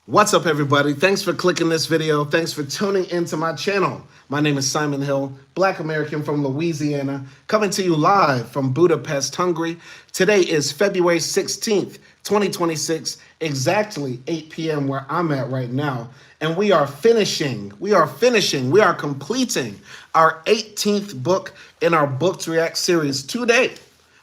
What's up, everybody? Thanks for clicking this video. Thanks for tuning into my channel. My name is Simon Hill, Black American from Louisiana, coming to you live from Budapest, Hungary. Today is February 16th, 2026, exactly 8 p.m. where I'm at right now. And we are completing our 18th book in our Book to React series today.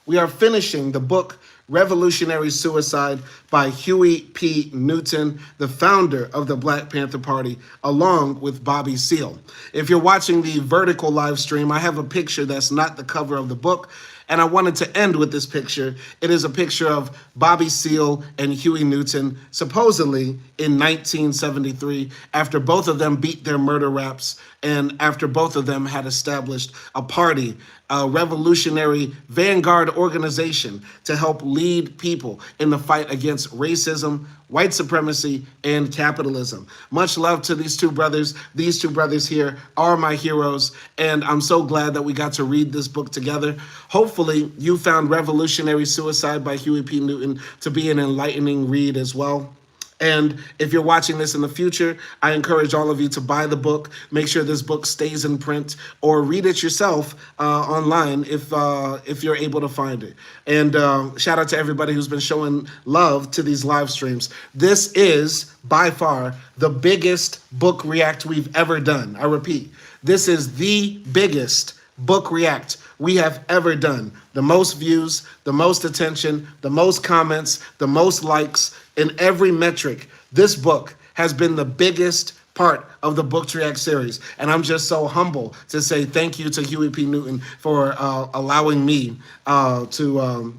We are finishing the book Revolutionary Suicide by Huey P. Newton, the founder of the Black Panther Party, along with Bobby Seale. If you're watching the vertical live stream, I have a picture that's not the cover of the book, and I wanted to end with this picture. It is a picture of Bobby Seale and Huey Newton, supposedly in 1973, after both of them beat their murder raps and after both of them had established a party, a revolutionary vanguard organization to help lead people in the fight against racism, white supremacy, and capitalism. Much love to these two brothers. These two brothers here are my heroes, and I'm so glad that we got to read this book together. Hopefully, you found Revolutionary Suicide by Huey P. Newton to be an enlightening read as well. And if you're watching this in the future, I encourage all of you to buy the book. Make sure this book stays in print, or read it yourself online if you're able to find it. And shout out to everybody who's been showing love to these live streams. This is by far the biggest book react we've ever done. I repeat, this is the biggest book react we have ever done. The most views, the most attention, the most comments, the most likes in every metric. This book has been the biggest part of the Book to React series. And I'm just so humble to say thank you to Huey P. Newton for allowing me to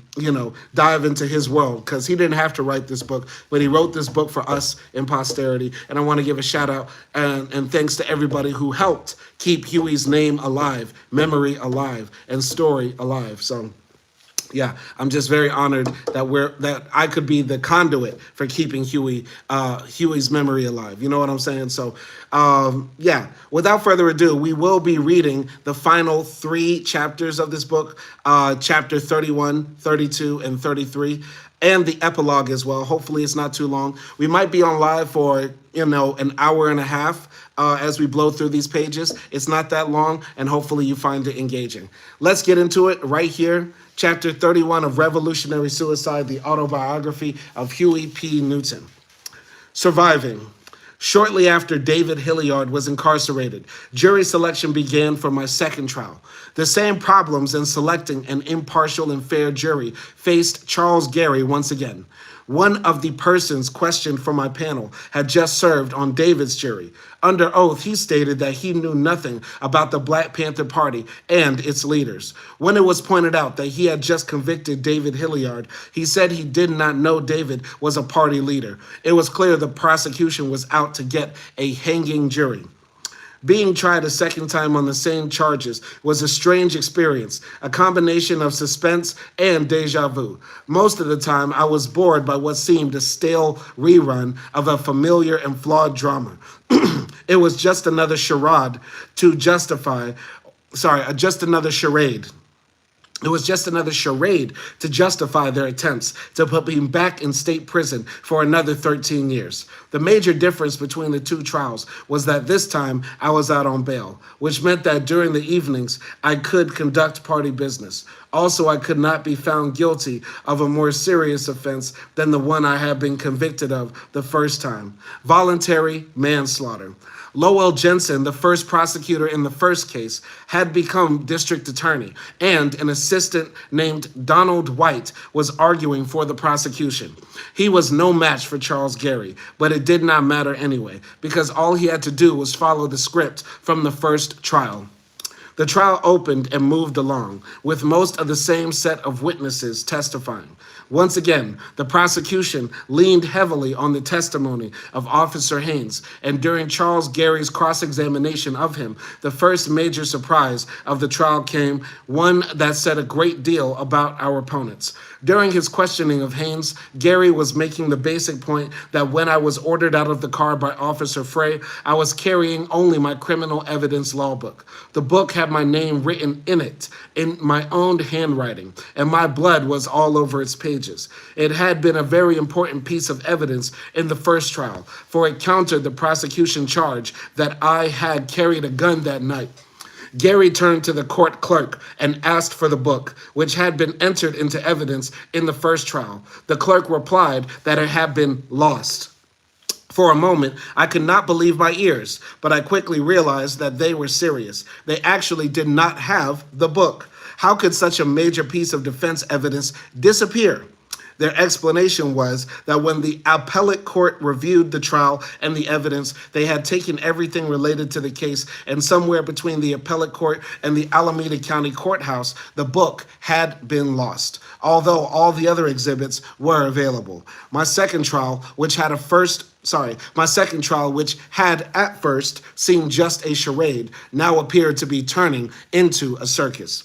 dive into his world, because he didn't have to write this book, but he wrote this book for us in posterity. And I want to give a shout out and thanks to everybody who helped keep Huey's name alive, memory alive, and story alive. So yeah, I'm just very honored that I could be the conduit for keeping Huey's memory alive. You know what I'm saying? So, yeah, without further ado, we will be reading the final 3 chapters of this book, chapter 31, 32, and 33, and the epilogue as well. Hopefully it's not too long. We might be on live for, an hour and a half as we blow through these pages. It's not that long, and hopefully you find it engaging. Let's get into it right here. Chapter 31 of Revolutionary Suicide, the autobiography of Huey P. Newton. Surviving. Shortly after David Hilliard was incarcerated, jury selection began for my second trial. The same problems in selecting an impartial and fair jury faced Charles Gary once again. One of the persons questioned for my panel had just served on David's jury. Under oath, he stated that he knew nothing about the Black Panther Party and its leaders. When it was pointed out that he had just convicted David Hilliard, he said he did not know David was a party leader. It was clear the prosecution was out to get a hanging jury. Being tried a second time on the same charges was a strange experience, a combination of suspense and deja vu. Most of the time, I was bored by what seemed a stale rerun of a familiar and flawed drama. It was just another charade to justify, just another charade. It was just another charade to justify their attempts to put me back in state prison for another 13 years. The major difference between the two trials was that this time I was out on bail, which meant that during the evenings I could conduct party business. Also, I could not be found guilty of a more serious offense than the one I had been convicted of the first time: voluntary manslaughter. Lowell Jensen, the first prosecutor in the first case, had become district attorney, and an assistant named Donald White was arguing for the prosecution. He was no match for Charles Gary, but it did not matter anyway, because all he had to do was follow the script from the first trial. The trial opened and moved along, with most of the same set of witnesses testifying. Once again, the prosecution leaned heavily on the testimony of Officer Haynes, and during Charles Gary's cross-examination of him, the first major surprise of the trial came, one that said a great deal about our opponents. During his questioning of Haynes, Gary was making the basic point that when I was ordered out of the car by Officer Frey, I was carrying only my criminal evidence law book. The book had my name written in it, in my own handwriting, and my blood was all over its pages. It had been a very important piece of evidence in the first trial, for it countered the prosecution charge that I had carried a gun that night. Gary turned to the court clerk and asked for the book, which had been entered into evidence in the first trial. The clerk replied that it had been lost. For a moment, I could not believe my ears, but I quickly realized that they were serious. They actually did not have the book. How could such a major piece of defense evidence disappear? Their explanation was that when the appellate court reviewed the trial and the evidence, they had taken everything related to the case, and somewhere between the appellate court and the Alameda County Courthouse, the book had been lost, although all the other exhibits were available. My second trial, which had at first seemed just a charade, now appeared to be turning into a circus.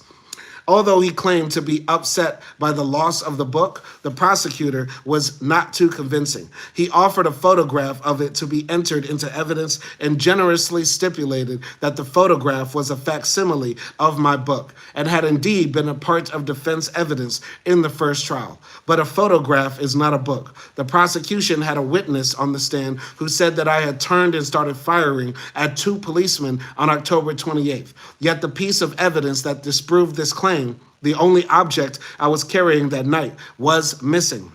Although he claimed to be upset by the loss of the book, the prosecutor was not too convincing. He offered a photograph of it to be entered into evidence and generously stipulated that the photograph was a facsimile of my book and had indeed been a part of defense evidence in the first trial. But a photograph is not a book. The prosecution had a witness on the stand who said that I had turned and started firing at 2 policemen on October 28th. Yet the piece of evidence that disproved this claim, the only object I was carrying that night, was missing.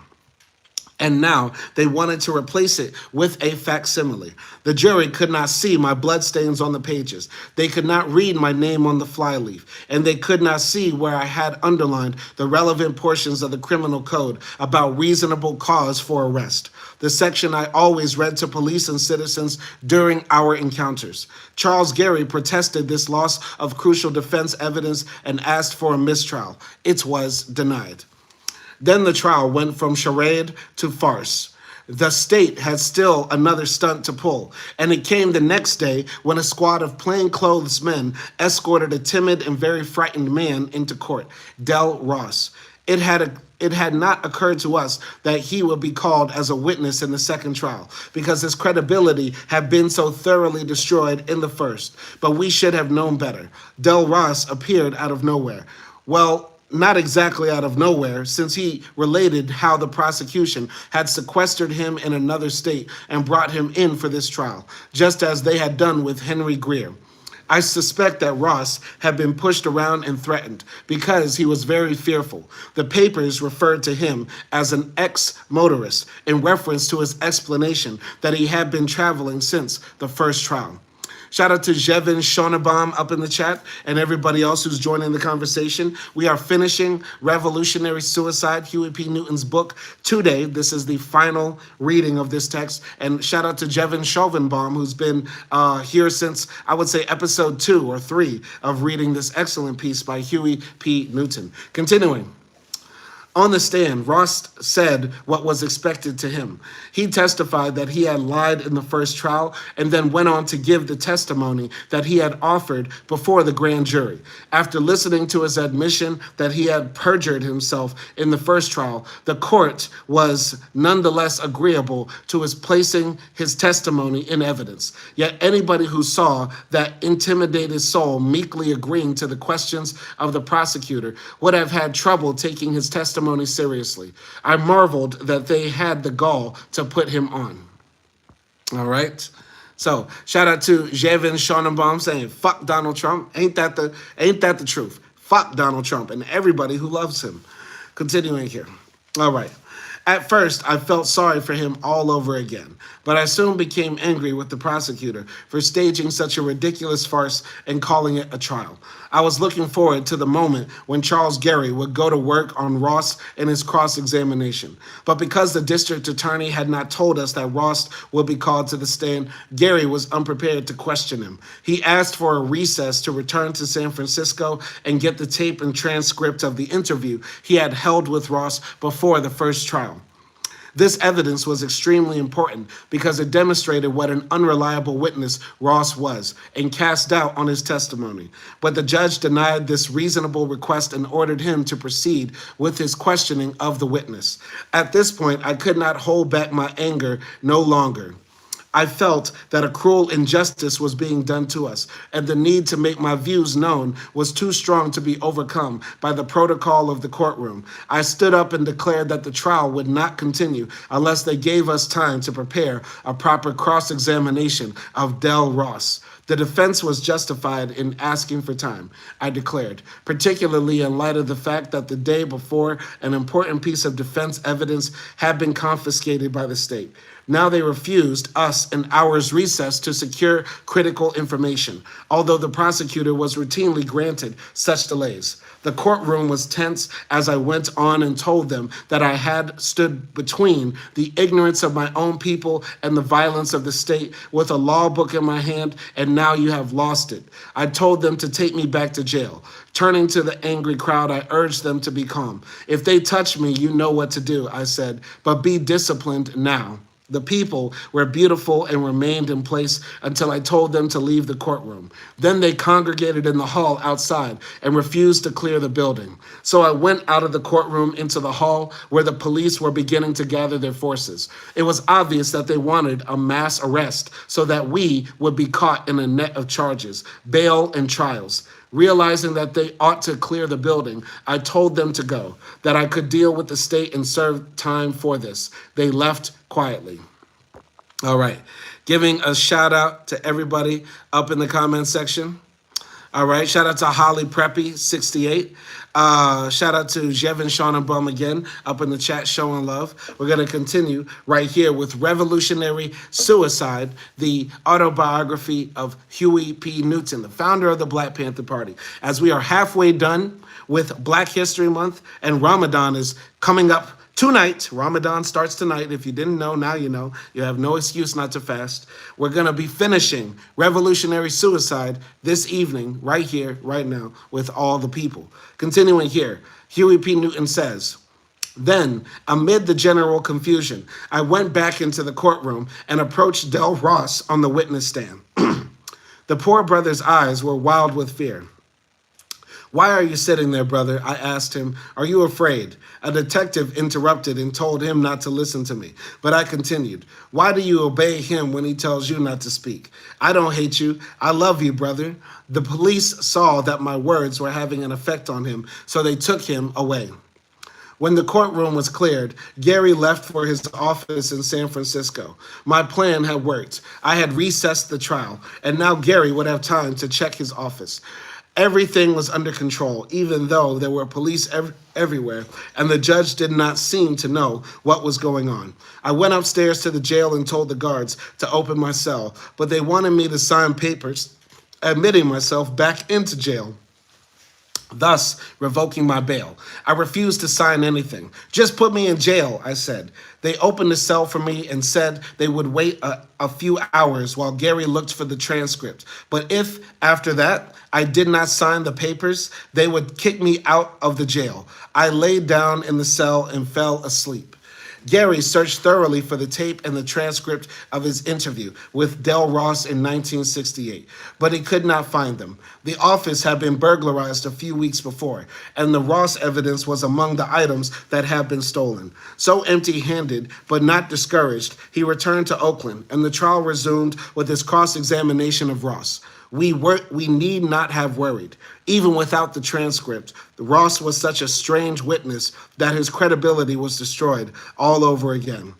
And now they wanted to replace it with a facsimile. The jury could not see my bloodstains on the pages. They could not read my name on the flyleaf. And they could not see where I had underlined the relevant portions of the criminal code about reasonable cause for arrest, the section I always read to police and citizens during our encounters. Charles Gary protested this loss of crucial defense evidence and asked for a mistrial. It was denied. Then the trial went from charade to farce. The state had still another stunt to pull, and it came the next day when a squad of plainclothes men escorted a timid and very frightened man into court, Del Ross. It had not occurred to us that he would be called as a witness in the second trial because his credibility had been so thoroughly destroyed in the first. But we should have known better. Del Ross appeared out of nowhere. Well, not exactly out of nowhere, since he related how the prosecution had sequestered him in another state and brought him in for this trial, just as they had done with Henry Greer. I suspect that Ross had been pushed around and threatened because he was very fearful. The papers referred to him as an ex-motorist in reference to his explanation that he had been traveling since the first trial. Shout out to Jevin Schonebaum up in the chat and everybody else who's joining the conversation. We are finishing Revolutionary Suicide, Huey P. Newton's book, today. This is the final reading of this text. And shout out to Jevin Schonebaum, who's been here since, I would say, episode 2 or 3 of reading this excellent piece by Huey P. Newton. Continuing. On the stand, Ross said what was expected to him. He testified that he had lied in the first trial and then went on to give the testimony that he had offered before the grand jury. After listening to his admission that he had perjured himself in the first trial, the court was nonetheless agreeable to his placing his testimony in evidence. Yet anybody who saw that intimidated soul meekly agreeing to the questions of the prosecutor would have had trouble taking his testimony seriously. I marveled that they had the gall to put him on. All right. So shout out to Jevin Schonebaum saying, fuck Donald Trump. Ain't that the truth? Fuck Donald Trump and everybody who loves him. Continuing here. All right. At first, I felt sorry for him all over again, but I soon became angry with the prosecutor for staging such a ridiculous farce and calling it a trial. I was looking forward to the moment when Charles Gary would go to work on Ross in his cross-examination. But because the district attorney had not told us that Ross would be called to the stand, Gary was unprepared to question him. He asked for a recess to return to San Francisco and get the tape and transcript of the interview he had held with Ross before the first trial. This evidence was extremely important because it demonstrated what an unreliable witness Ross was and cast doubt on his testimony. But the judge denied this reasonable request and ordered him to proceed with his questioning of the witness. At this point, I could not hold back my anger no longer. I felt that a cruel injustice was being done to us, and the need to make my views known was too strong to be overcome by the protocol of the courtroom. I stood up and declared that the trial would not continue unless they gave us time to prepare a proper cross-examination of Del Ross. The defense was justified in asking for time, I declared, particularly in light of the fact that the day before an important piece of defense evidence had been confiscated by the state. Now they refused us an hour's recess to secure critical information, although the prosecutor was routinely granted such delays. The courtroom was tense as I went on and told them that I had stood between the ignorance of my own people and the violence of the state with a law book in my hand, and now you have lost it. I told them to take me back to jail. Turning to the angry crowd, I urged them to be calm. If they touch me, you know what to do, I said, but be disciplined now. The people were beautiful and remained in place until I told them to leave the courtroom. Then they congregated in the hall outside and refused to clear the building. So I went out of the courtroom into the hall where the police were beginning to gather their forces. It was obvious that they wanted a mass arrest so that we would be caught in a net of charges, bail, and trials. Realizing that they ought to clear the building, I told them to go, that I could deal with the state and serve time for this. They left quietly. All right, giving a shout out to everybody up in the comment section. All right, shout out to Holly Preppy, 68. Shout out to Jevin, Sean, and Bum again up in the chat showing love. We're going to continue right here with Revolutionary Suicide, the autobiography of Huey P. Newton, the founder of the Black Panther Party. As we are halfway done with Black History Month and Ramadan is coming up tonight. Ramadan starts tonight. If you didn't know, now you know. You have no excuse not to fast. We're going to be finishing Revolutionary Suicide this evening, right here, right now, with all the people. Continuing here, Huey P. Newton says, then, amid the general confusion, I went back into the courtroom and approached Del Ross on the witness stand. The poor brother's eyes were wild with fear. Why are you sitting there, brother? I asked him. Are you afraid? A detective interrupted and told him not to listen to me. But I continued. Why do you obey him when he tells you not to speak? I don't hate you. I love you, brother. The police saw that my words were having an effect on him, so they took him away. When the courtroom was cleared, Gary left for his office in San Francisco. My plan had worked. I had recessed the trial, and now Gary would have time to check his office. Everything was under control, even though there were police everywhere, and the judge did not seem to know what was going on. I went upstairs to the jail and told the guards to open my cell, but they wanted me to sign papers admitting myself back into jail, thus revoking my bail. I refused to sign anything. Just put me in jail, I said. They opened the cell for me and said they would wait a few hours while Gary looked for the transcript. But if, after that, I did not sign the papers, they would kick me out of the jail. I laid down in the cell and fell asleep. Gary searched thoroughly for the tape and the transcript of his interview with Del Ross in 1968, but he could not find them. The office had been burglarized a few weeks before, and the Ross evidence was among the items that had been stolen. So empty-handed, but not discouraged, he returned to Oakland, and the trial resumed with his cross-examination of Ross. We need not have worried. Even without the transcript, Ross was such a strange witness that his credibility was destroyed all over again.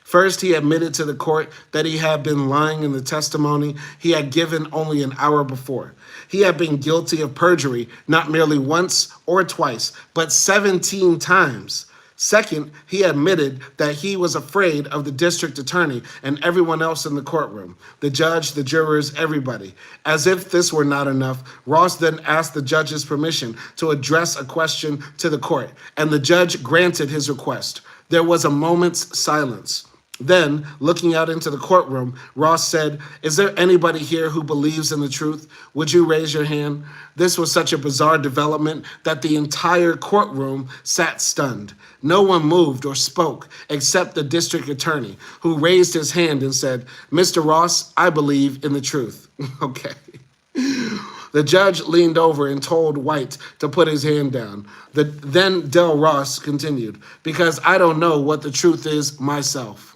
First, he admitted to the court that he had been lying in the testimony he had given only an hour before. He had been guilty of perjury not merely once or twice, but 17 times. Second, he admitted that he was afraid of the district attorney and everyone else in the courtroom, the judge, the jurors, everybody. As if this were not enough, Ross then asked the judge's permission to address a question to the court, and the judge granted his request. There was a moment's silence. Then, looking out into the courtroom, Ross said, "Is there anybody here who believes in the truth? Would you raise your hand?" This was such a bizarre development that the entire courtroom sat stunned. No one moved or spoke except the district attorney, who raised his hand and said, "Mr. Ross, I believe in the truth." Okay. The judge leaned over and told White to put his hand down. Then Del Ross continued, "Because I don't know what the truth is myself."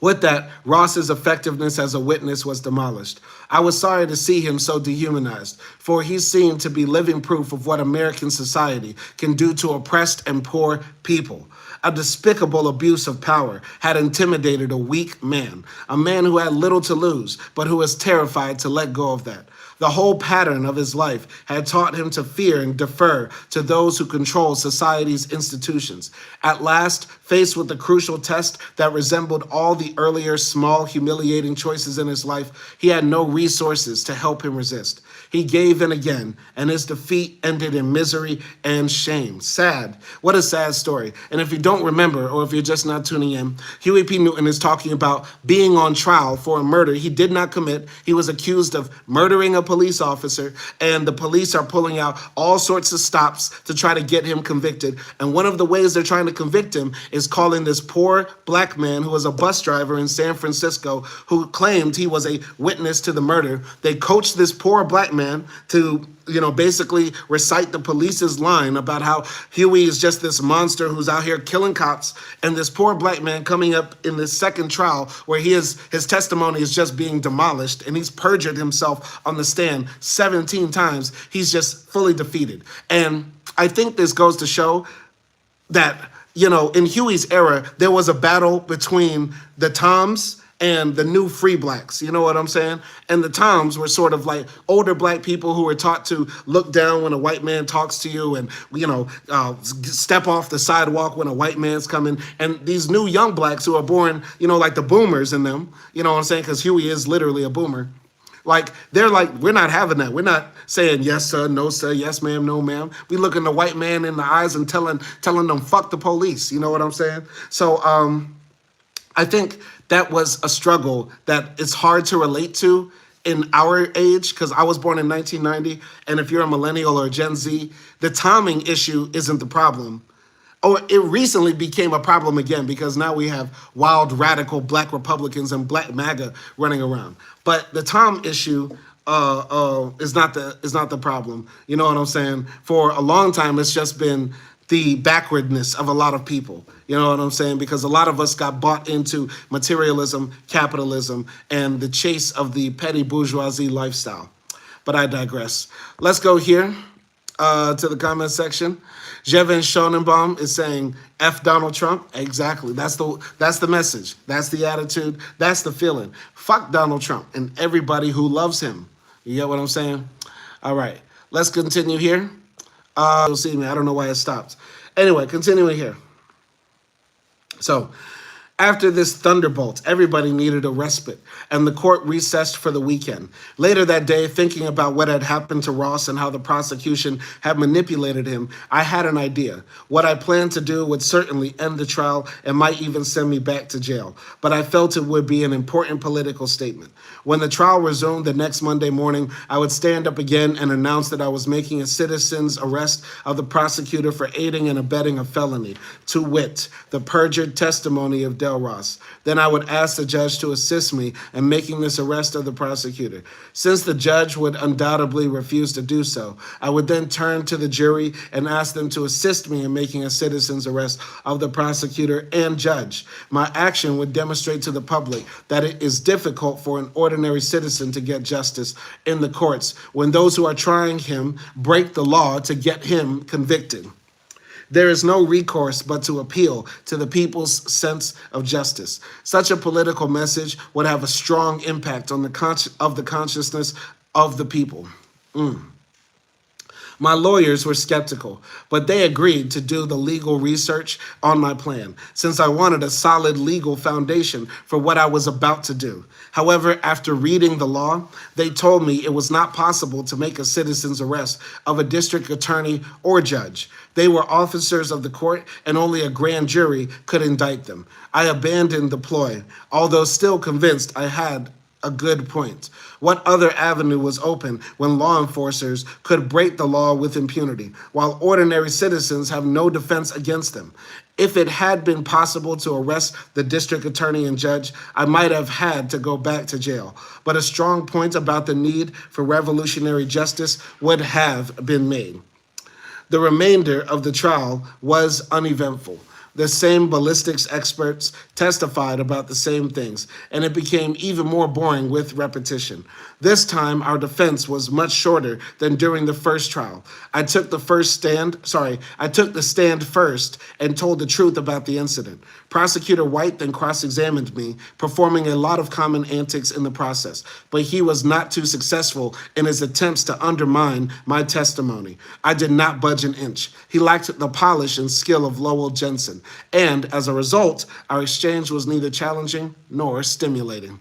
With that, Ross's effectiveness as a witness was demolished. I was sorry to see him so dehumanized, for he seemed to be living proof of what American society can do to oppressed and poor people. A despicable abuse of power had intimidated a weak man, a man who had little to lose, but who was terrified to let go of that. The whole pattern of his life had taught him to fear and defer to those who control society's institutions. At last, faced with the crucial test that resembled all the earlier small, humiliating choices in his life, he had no resources to help him resist. He gave in again, and his defeat ended in misery and shame. Sad. What a sad story. And if you don't remember, or if you're just not tuning in, Huey P. Newton is talking about being on trial for a murder he did not commit. He was accused of murdering a police officer, and the police are pulling out all sorts of stops to try to get him convicted. And one of the ways they're trying to convict him is calling this poor black man who was a bus driver in San Francisco who claimed he was a witness to the murder. They coached this poor black man to basically recite the police's line about how Huey is just this monster who's out here killing cops, and this poor black man coming up in this second trial where his testimony is just being demolished, and he's perjured himself on the stand 17 times. He's just fully defeated. And I think this goes to show that, in Huey's era, there was a battle between the Toms and the new free blacks, you know what I'm saying? And the Toms were sort of like older black people who were taught to look down when a white man talks to you and, step off the sidewalk when a white man's coming. And these new young blacks who are born, like the boomers in them, you know what I'm saying? Because Huey is literally a boomer. Like, they're like, we're not having that. We're not saying yes, sir, no, sir, yes, ma'am, no, ma'am. We looking the white man in the eyes and telling them, fuck the police. You know what I'm saying? So I think that was a struggle that it's hard to relate to in our age, because I was born in 1990, and if you're a millennial or a Gen Z, the timing issue isn't the problem. Oh, it recently became a problem again because now we have wild, radical black Republicans and black MAGA running around. But the Tom issue is not the problem. You know what I'm saying? For a long time, it's just been the backwardness of a lot of people. You know what I'm saying? Because a lot of us got bought into materialism, capitalism, and the chase of the petty bourgeoisie lifestyle. But I digress. Let's go here to the comment section. Jevin Schonenbaum is saying, F Donald Trump. Exactly. That's the message. That's the attitude. That's the feeling. Fuck Donald Trump and everybody who loves him. You get what I'm saying? All right. Let's continue here. You'll see me. I don't know why it stopped. Anyway, continuing here. So, after this thunderbolt, everybody needed a respite, and the court recessed for the weekend. Later that day, thinking about what had happened to Ross and how the prosecution had manipulated him, I had an idea. What I planned to do would certainly end the trial and might even send me back to jail, but I felt it would be an important political statement. When the trial resumed the next Monday morning, I would stand up again and announce that I was making a citizen's arrest of the prosecutor for aiding and abetting a felony, to wit, the perjured testimony of Del Ross. Then I would ask the judge to assist me in making this arrest of the prosecutor. Since the judge would undoubtedly refuse to do so, I would then turn to the jury and ask them to assist me in making a citizen's arrest of the prosecutor and judge. My action would demonstrate to the public that it is difficult for an ordinary citizen to get justice in the courts when those who are trying him break the law to get him convicted. There is no recourse but to appeal to the people's sense of justice. Such a political message would have a strong impact on the consciousness of the people. My lawyers were skeptical, but they agreed to do the legal research on my plan, since I wanted a solid legal foundation for what I was about to do. However, after reading the law, they told me it was not possible to make a citizen's arrest of a district attorney or judge. They were officers of the court, and only a grand jury could indict them. I abandoned the ploy, although still convinced I had a good point. What other avenue was open when law enforcers could break the law with impunity, while ordinary citizens have no defense against them? If it had been possible to arrest the district attorney and judge, I might have had to go back to jail. But a strong point about the need for revolutionary justice would have been made. The remainder of the trial was uneventful. The same ballistics experts testified about the same things, and it became even more boring with repetition. This time, our defense was much shorter than during the first trial. I took the stand first and told the truth about the incident. Prosecutor White then cross-examined me, performing a lot of common antics in the process, but he was not too successful in his attempts to undermine my testimony. I did not budge an inch. He lacked the polish and skill of Lowell Jensen, and as a result, our exchange was neither challenging nor stimulating.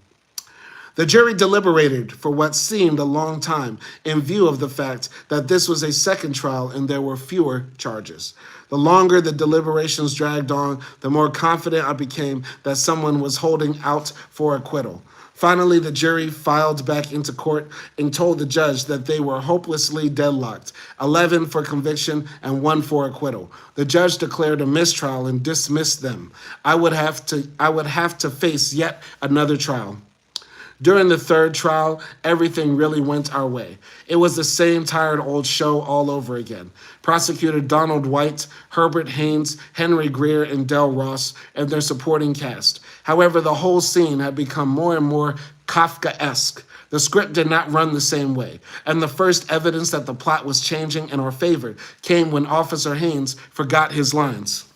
The jury deliberated for what seemed a long time in view of the fact that this was a second trial and there were fewer charges. The longer the deliberations dragged on, the more confident I became that someone was holding out for acquittal. Finally, the jury filed back into court and told the judge that they were hopelessly deadlocked, 11 for conviction and 1 for acquittal. The judge declared a mistrial and dismissed them. I would have to face yet another trial. During the third trial, everything really went our way. It was the same tired old show all over again. Prosecutor Donald White, Herbert Haynes, Henry Greer, and Del Ross, and their supporting cast. However, the whole scene had become more and more Kafkaesque. The script did not run the same way, and the first evidence that the plot was changing in our favor came when Officer Haynes forgot his lines.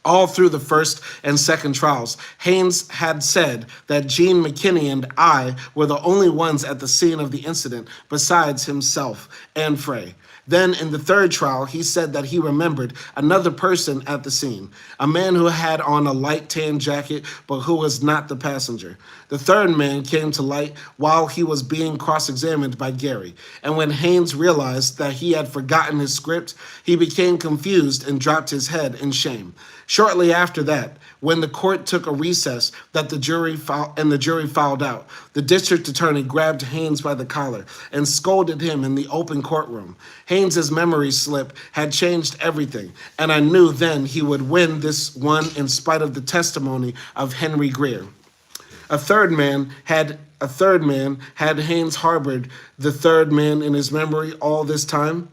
All through the first and second trials, Haynes had said that Gene McKinney and I were the only ones at the scene of the incident besides himself and Frey. Then in the third trial, he said that he remembered another person at the scene, a man who had on a light tan jacket but who was not the passenger. The third man came to light while he was being cross-examined by Gary, and when Haynes realized that he had forgotten his script, he became confused and dropped his head in shame. Shortly after that, when the court took a recess the jury filed out, the district attorney grabbed Haynes by the collar and scolded him in the open courtroom. Haynes's memory slip had changed everything, and I knew then he would win this one in spite of the testimony of Henry Greer. A third man had Haynes harbored the third man in his memory all this time?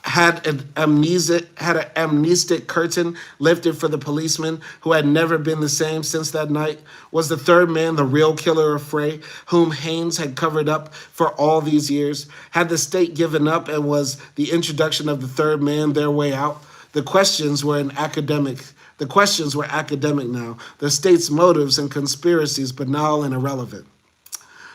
Had an amnestic curtain lifted for the policeman who had never been the same since that night? Was the third man the real killer of Frey, whom Haynes had covered up for all these years? Had the state given up, and was the introduction of the third man their way out? The questions were academic now, the state's motives and conspiracies banal and irrelevant.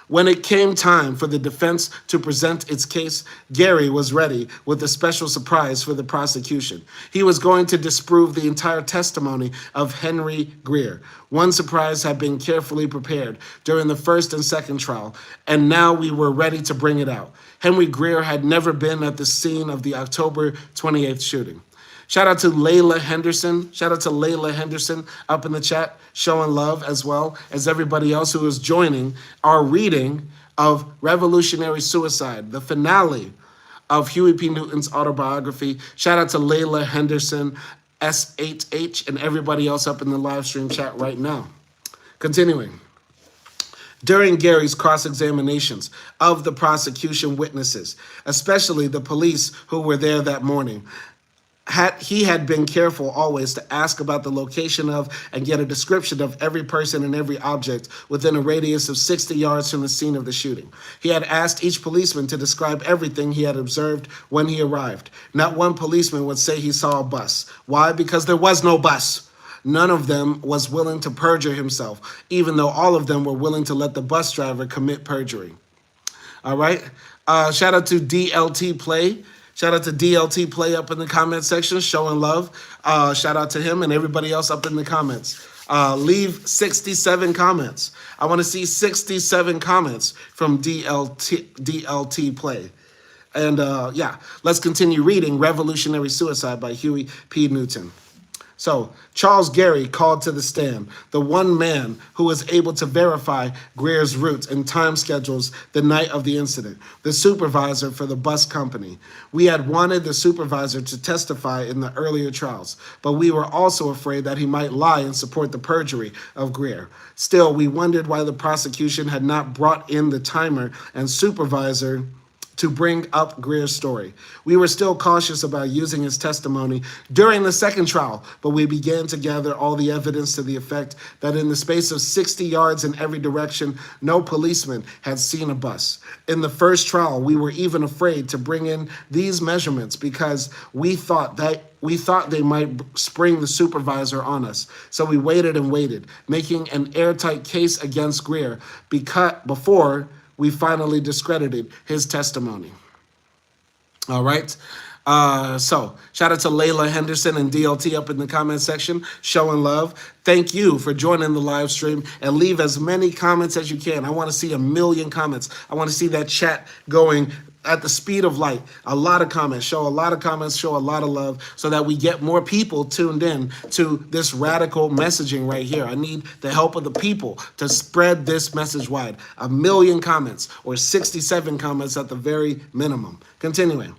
When it came time for the defense to present its case, Gary was ready with a special surprise for the prosecution. He was going to disprove the entire testimony of Henry Greer. One surprise had been carefully prepared during the first and second trial, and now we were ready to bring it out. Henry Greer had never been at the scene of the October 28th shooting. Shout out to Layla Henderson. Up in the chat, showing love as well as everybody else who is joining our reading of Revolutionary Suicide, the finale of Huey P. Newton's autobiography. Shout out to Layla Henderson, S8H, and everybody else up in the live stream chat right now. Continuing. During Gary's cross-examinations of the prosecution witnesses, especially the police who were there that morning, he had been careful always to ask about the location of and get a description of every person and every object within a radius of 60 yards from the scene of the shooting. He had asked each policeman to describe everything he had observed when he arrived. Not one policeman would say he saw a bus. Why? Because there was no bus. None of them was willing to perjure himself, even though all of them were willing to let the bus driver commit perjury. All right. Shout out to DLT Play. Shout out to DLT Play up in the comment section, showing love. Shout out to him and everybody else up in the comments. Leave 67 comments. I want to see 67 comments from DLT Play. And yeah, let's continue reading Revolutionary Suicide by Huey P. Newton. So, Charles Gary called to the stand, the one man who was able to verify Greer's route and time schedules the night of the incident, the supervisor for the bus company. We had wanted the supervisor to testify in the earlier trials, but we were also afraid that he might lie and support the perjury of Greer. Still, we wondered why the prosecution had not brought in the timer and supervisor to bring up Greer's story. We were still cautious about using his testimony during the second trial, but we began to gather all the evidence to the effect that in the space of 60 yards in every direction, no policeman had seen a bus. In the first trial, we were even afraid to bring in these measurements because we thought they might spring the supervisor on us. So we waited and waited, making an airtight case against Greer before we finally discredited his testimony. All right. So shout out to Layla Henderson and DLT up in the comment section, showing love. Thank you for joining the live stream, and leave as many comments as you can. I want to see 1 million comments. I want to see that chat going at the speed of light. A lot of comments, show a lot of comments, show a lot of love so that we get more people tuned in to this radical messaging right here. I need the help of the people to spread this message wide. 1 million comments, or 67 comments at the very minimum. Continuing.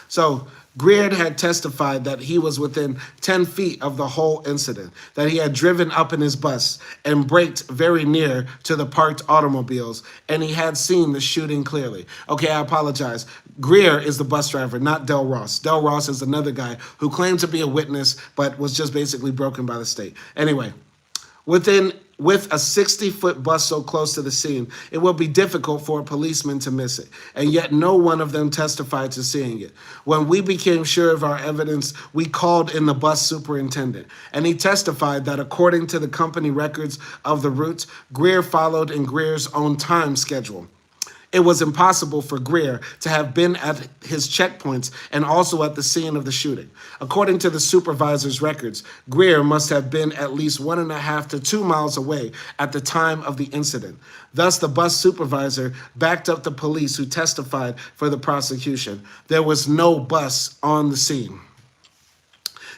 So Greer had testified that he was within 10 feet of the whole incident, that he had driven up in his bus and braked very near to the parked automobiles, and he had seen the shooting clearly. Okay, I apologize. Greer is the bus driver, not Del Ross. Del Ross is another guy who claimed to be a witness, but was just basically broken by the state. Anyway, with a 60-foot bus so close to the scene, it will be difficult for a policeman to miss it, and yet no one of them testified to seeing it. When we became sure of our evidence, we called in the bus superintendent, and he testified that according to the company records of the route, Greer followed in Greer's own time schedule. It was impossible for Greer to have been at his checkpoints and also at the scene of the shooting. According to the supervisor's records, Greer must have been at least 1.5 to 2 miles away at the time of the incident. Thus, the bus supervisor backed up the police who testified for the prosecution. There was no bus on the scene.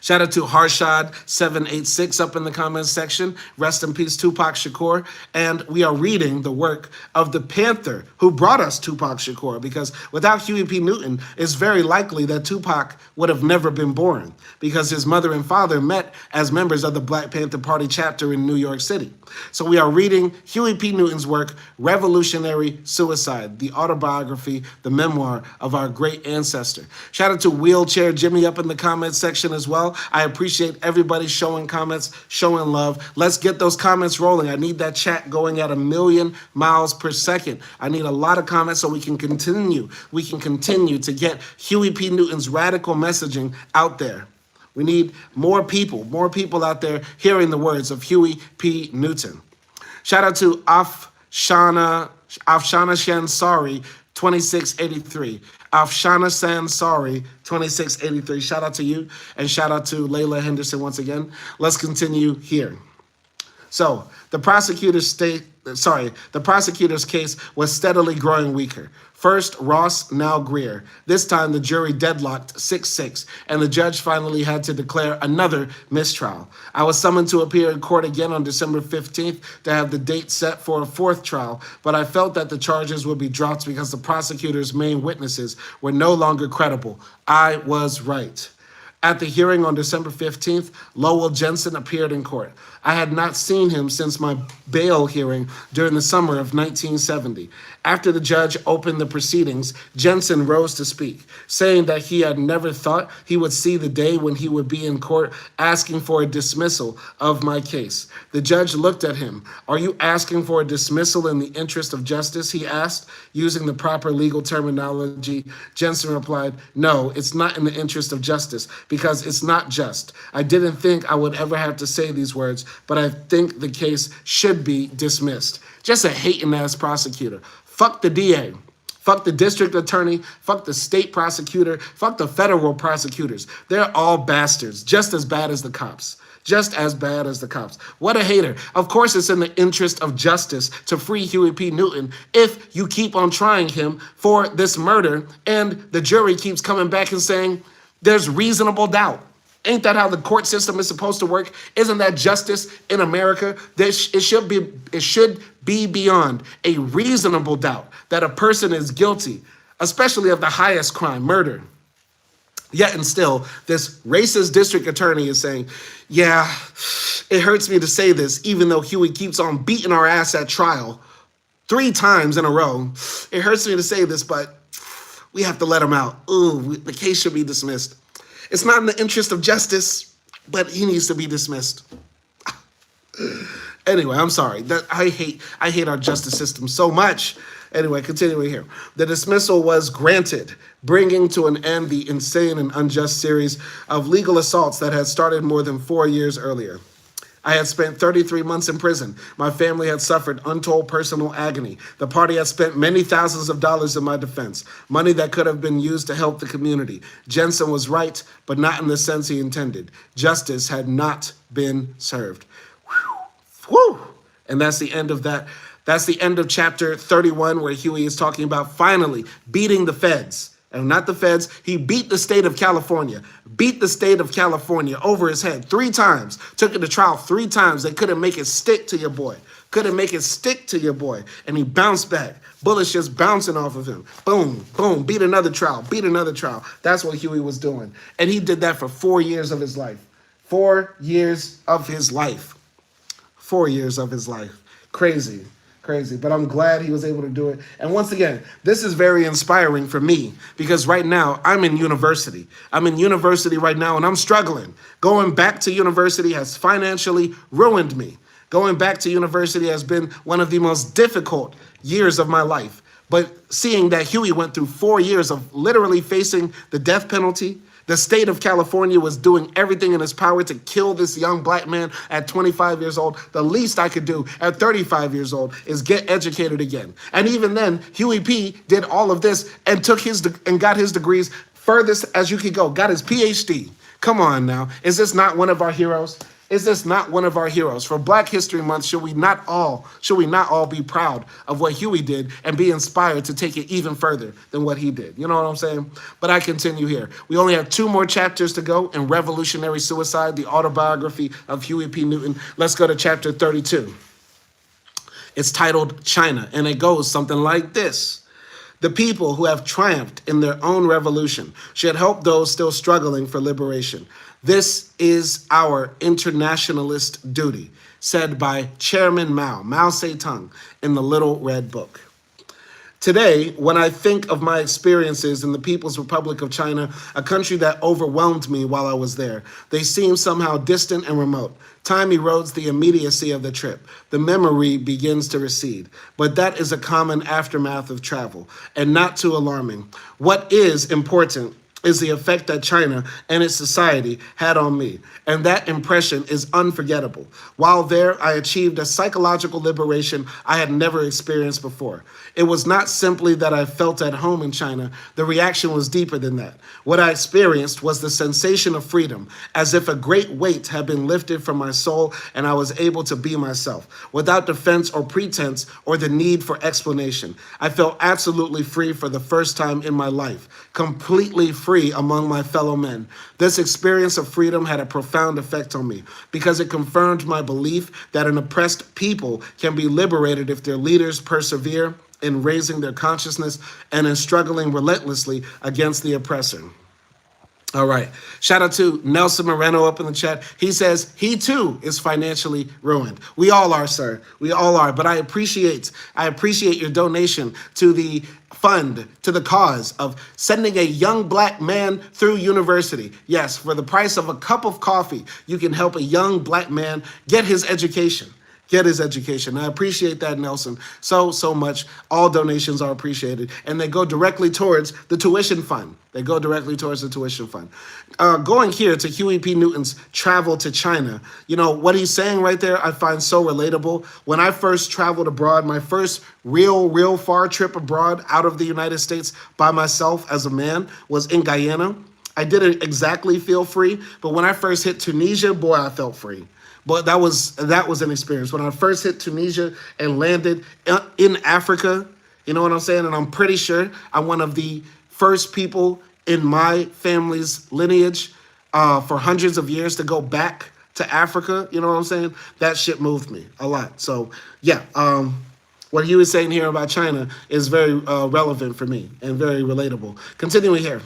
Shout out to Harshad786 up in the comments section. Rest in peace, Tupac Shakur. And we are reading the work of the Panther who brought us Tupac Shakur, because without Huey P. Newton, it's very likely that Tupac would have never been born, because his mother and father met as members of the Black Panther Party chapter in New York City. So we are reading Huey P. Newton's work, Revolutionary Suicide, the autobiography, the memoir of our great ancestor. Shout out to Wheelchair Jimmy up in the comments section as well. I appreciate everybody showing comments, showing love. Let's get those comments rolling. I need that chat going at 1 million miles per second. I need a lot of comments so we can continue. We can continue to get Huey P. Newton's radical messaging out there. We need more people out there hearing the words of Huey P. Newton. Shout out to Afshana Shansari, 2683. Afshana Sansari, 2683. Shout out to you, and shout out to Layla Henderson once again. Let's continue here. So the prosecutor's case was steadily growing weaker. First Ross, now Greer. This time the jury deadlocked 6-6, and the judge finally had to declare another mistrial. I was summoned to appear in court again on December 15th to have the date set for a fourth trial, but I felt that the charges would be dropped because the prosecutor's main witnesses were no longer credible. I was right. At the hearing on December 15th, Lowell Jensen appeared in court. I had not seen him since my bail hearing during the summer of 1970. After the judge opened the proceedings, Jensen rose to speak, saying that he had never thought he would see the day when he would be in court asking for a dismissal of my case. The judge looked at him. "Are you asking for a dismissal in the interest of justice?" he asked, using the proper legal terminology. Jensen replied, "No, it's not in the interest of justice, because it's not just. I didn't think I would ever have to say these words, but I think the case should be dismissed." Just a hating-ass prosecutor. Fuck the DA. Fuck the district attorney, fuck the state prosecutor, fuck the federal prosecutors. They're all bastards, just as bad as the cops. Just as bad as the cops. What a hater. Of course, it's in the interest of justice to free Huey P. Newton if you keep on trying him for this murder and the jury keeps coming back and saying there's reasonable doubt. Ain't that how the court system is supposed to work? Isn't that justice in America? It should be beyond a reasonable doubt that a person is guilty, especially of the highest crime, murder. Yet and still, this racist district attorney is saying, yeah, it hurts me to say this, even though Huey keeps on beating our ass at trial 3 times in a row. It hurts me to say this, but we have to let him out. Ooh, the case should be dismissed. It's not in the interest of justice, but he needs to be dismissed. Anyway, I'm sorry. I hate our justice system so much. Anyway, continuing here. The dismissal was granted, bringing to an end the insane and unjust series of legal assaults that had started more than 4 years earlier. I had spent 33 months in prison. My family had suffered untold personal agony. The party had spent many thousands of dollars in my defense, money that could have been used to help the community. Jensen was right, but not in the sense he intended. Justice had not been served. Whew. And that's the end of that. That's the end of chapter 31, where Huey is talking about finally beating the feds. And not the feds, he beat the state of California. Beat the state of California over his head 3 times. Took it to trial 3 times. They couldn't make it stick to your boy. Couldn't make it stick to your boy. And he bounced back. Bullets just bouncing off of him. Boom, boom, beat another trial, beat another trial. That's what Huey was doing. And he did that for 4 years of his life. 4 years of his life. 4 years of his life. Crazy. Crazy, but I'm glad he was able to do it. And once again, this is very inspiring for me because right now I'm in university. I'm in university right now and I'm struggling. Going back to university has financially ruined me. Going back to university has been one of the most difficult years of my life. But seeing that Huey went through 4 years of literally facing the death penalty, the state of California was doing everything in its power to kill this young black man at 25 years old. The least I could do at 35 years old is get educated again. And even then, Huey P. did all of this and got his degrees furthest as you could go. Got his PhD. Come on now. Is this not one of our heroes? Is this not one of our heroes? For Black History Month, should we not all be proud of what Huey did and be inspired to take it even further than what he did? You know what I'm saying? But I continue here. We only have 2 more chapters to go in Revolutionary Suicide, the autobiography of Huey P. Newton. Let's go to chapter 32. It's titled China, and it goes something like this. The people who have triumphed in their own revolution should help those still struggling for liberation. This is our internationalist duty, said by Chairman Mao Zedong, in the Little Red Book. Today, when I think of my experiences in the People's Republic of China, a country that overwhelmed me while I was there, they seem somehow distant and remote. Time erodes the immediacy of the trip. The memory begins to recede. But that is a common aftermath of travel, and not too alarming. What is important is the effect that China and its society had on me, and that impression is unforgettable. While there, I achieved a psychological liberation I had never experienced before. It was not simply that I felt at home in China. The reaction was deeper than that. What I experienced was the sensation of freedom, as if a great weight had been lifted from my soul and I was able to be myself, without defense or pretense or the need for explanation. I felt absolutely free for the first time in my life, completely free among my fellow men. This experience of freedom had a profound effect on me because it confirmed my belief that an oppressed people can be liberated if their leaders persevere in raising their consciousness and in struggling relentlessly against the oppressor. All right. Shout out to Nelson Moreno up in the chat. He says he too is financially ruined. We all are, sir. We all are. But I appreciate your donation to the fund, to the cause of sending a young black man through university. Yes, for the price of a cup of coffee, you can help a young black man get his education. get his education. I appreciate that, Nelson, so much. All donations are appreciated, and they go directly towards the tuition fund. They go directly towards the tuition fund. Going here to Huey P. Newton's travel to China, what he's saying right there, I find so relatable. When I first traveled abroad, my first real far trip abroad out of the United States by myself as a man was in Guyana. I didn't exactly feel free, but when I first hit Tunisia, boy, I felt free. But that was an experience. When I first hit Tunisia and landed in Africa, you know what I'm saying? And I'm pretty sure I'm one of the first people in my family's lineage for hundreds of years to go back to Africa. You know what I'm saying? That shit moved me a lot. So, yeah, what he was saying here about China is very relevant for me and very relatable. Continuing here.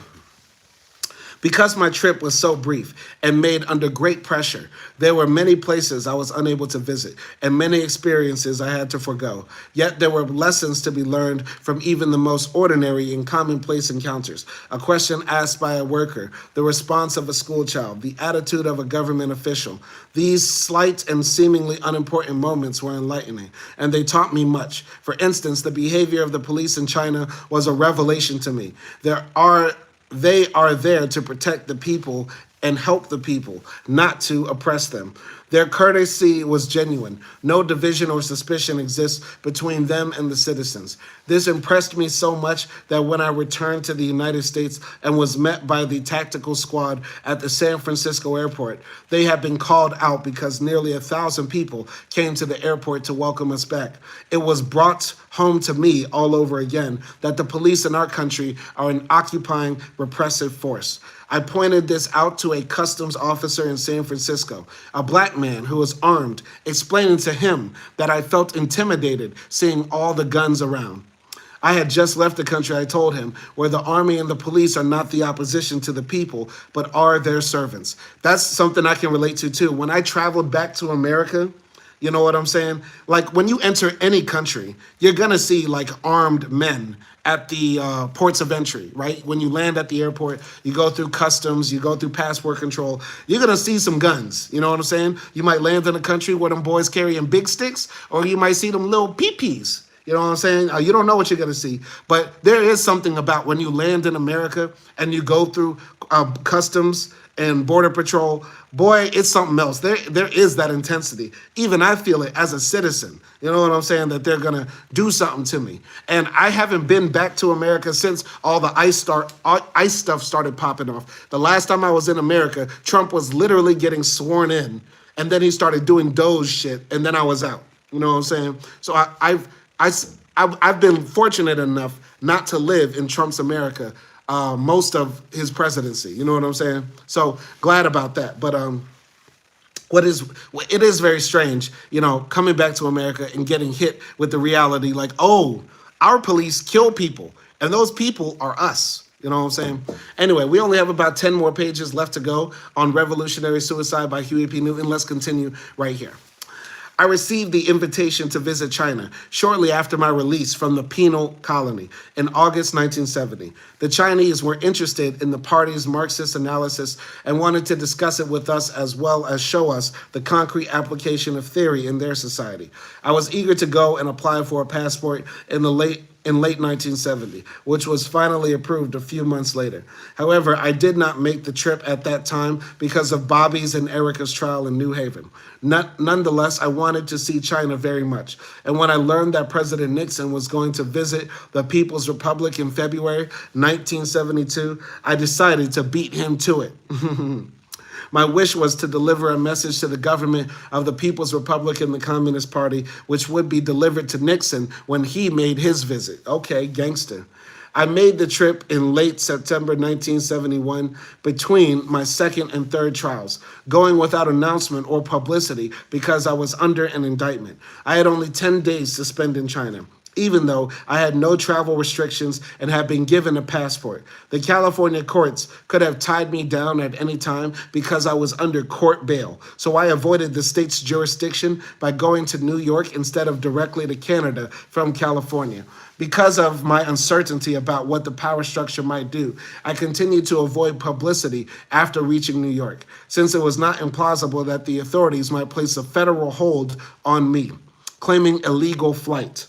Because my trip was so brief and made under great pressure, there were many places I was unable to visit and many experiences I had to forego. Yet there were lessons to be learned from even the most ordinary and commonplace encounters. A question asked by a worker, the response of a schoolchild, the attitude of a government official. These slight and seemingly unimportant moments were enlightening, and they taught me much. For instance, the behavior of the police in China was a revelation to me. They are there to protect the people and help the people, not to oppress them. Their courtesy was genuine. No division or suspicion exists between them and the citizens. This impressed me so much that when I returned to the United States and was met by the tactical squad at the San Francisco airport, they had been called out because nearly 1,000 people came to the airport to welcome us back. It was brought home to me all over again that the police in our country are an occupying, repressive force. I pointed this out to a customs officer in San Francisco, a black man who was armed, explaining to him that I felt intimidated seeing all the guns around. I had just left the country, I told him, where the army and the police are not the opposition to the people, but are their servants. That's something I can relate to, too. When I traveled back to America, you know what I'm saying? Like, when you enter any country, you're going to see, like, armed men at the ports of entry, right? When you land at the airport, you go through customs, you go through passport control, you're going to see some guns, you know what I'm saying? You might land in a country where them boys carrying big sticks, or you might see them little peepees. You know what I'm saying? You don't know what you're going to see. But there is something about when you land in America and you go through customs and border patrol, boy, it's something else. There is that intensity. Even I feel it as a citizen. You know what I'm saying? That they're going to do something to me. And I haven't been back to America since all the ICE stuff started popping off. The last time I was in America, Trump was literally getting sworn in. And then he started doing Doge shit. And then I was out. You know what I'm saying? So I've been fortunate enough not to live in Trump's America most of his presidency. You know what I'm saying? So glad about that. But it is very strange, coming back to America and getting hit with the reality like, oh, our police kill people, and those people are us. You know what I'm saying? Anyway, we only have about 10 more pages left to go on Revolutionary Suicide by Huey P. Newton. Let's continue right here. I received the invitation to visit China shortly after my release from the penal colony in August 1970. The Chinese were interested in the party's Marxist analysis and wanted to discuss it with us as well as show us the concrete application of theory in their society. I was eager to go and apply for a passport in late 1970, which was finally approved a few months later. However, I did not make the trip at that time because of Bobby's and Erica's trial in New Haven. Nonetheless, I wanted to see China very much. And when I learned that President Nixon was going to visit the People's Republic in February 1972, I decided to beat him to it. My wish was to deliver a message to the government of the People's Republic and the Communist Party, which would be delivered to Nixon when he made his visit. Okay, gangster. I made the trip in late September 1971 between my second and third trials, going without announcement or publicity because I was under an indictment. I had only 10 days to spend in China. even though I had no travel restrictions and had been given a passport. The California courts could have tied me down at any time because I was under court bail, so I avoided the state's jurisdiction by going to New York instead of directly to Canada from California. Because of my uncertainty about what the power structure might do, I continued to avoid publicity after reaching New York, since it was not implausible that the authorities might place a federal hold on me, claiming illegal flight.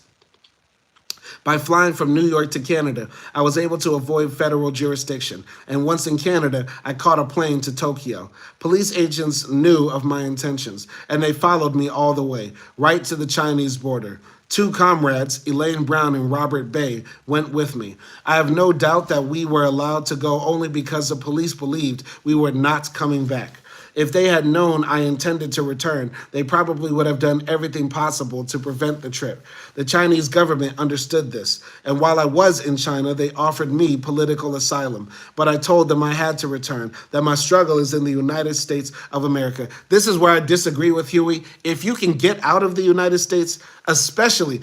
By flying from New York to Canada, I was able to avoid federal jurisdiction, and once in Canada, I caught a plane to Tokyo. Police agents knew of my intentions, and they followed me all the way, right to the Chinese border. Two comrades, Elaine Brown and Robert Bay, went with me. I have no doubt that we were allowed to go only because the police believed we were not coming back. If they had known I intended to return, they probably would have done everything possible to prevent the trip. The Chinese government understood this, and while I was in China, they offered me political asylum. But I told them I had to return, that my struggle is in the United States of America. This is where I disagree with Huey. If you can get out of the United States, especially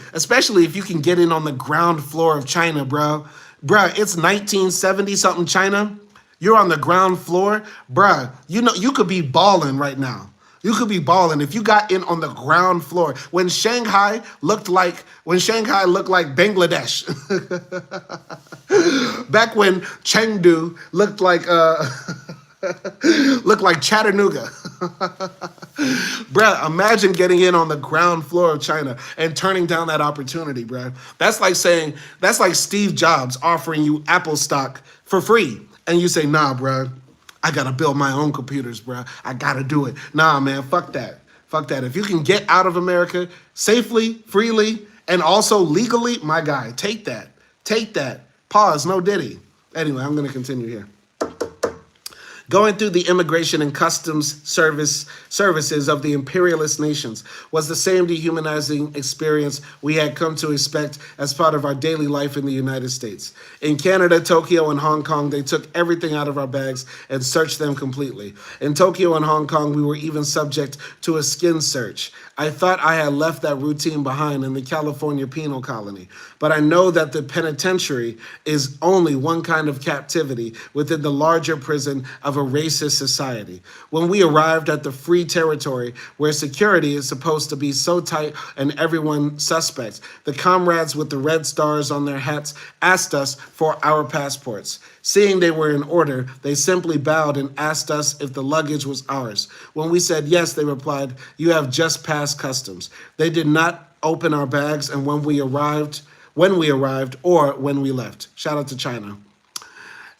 if you can get in on the ground floor of China, bro. It's 1970 something China. You're on the ground floor, bruh. You know, you could be balling right now. You could be balling if you got in on the ground floor. When Shanghai looked like Bangladesh. Back when Chengdu looked like Chattanooga. Bruh, imagine getting in on the ground floor of China and turning down that opportunity, bruh. That's like Steve Jobs offering you Apple stock for free. And you say, nah, bro, I got to build my own computers, bro. I got to do it. Nah, man, fuck that. Fuck that. If you can get out of America safely, freely, and also legally, my guy, take that. Take that. Pause, no diddy. Anyway, I'm going to continue here. Going through the immigration and customs services of the imperialist nations was the same dehumanizing experience we had come to expect as part of our daily life in the United States. In Canada, Tokyo, and Hong Kong, they took everything out of our bags and searched them completely. In Tokyo and Hong Kong, we were even subject to a skin search. I thought I had left that routine behind in the California penal colony, but I know that the penitentiary is only one kind of captivity within the larger prison of a racist society. When we arrived at the free territory where security is supposed to be so tight and everyone suspect, the comrades with the red stars on their hats asked us for our passports. Seeing they were in order, they simply bowed and asked us if the luggage was ours. When we said yes, they replied, "You have just passed customs." They did not open our bags, and when we arrived, or when we left. Shout out to China.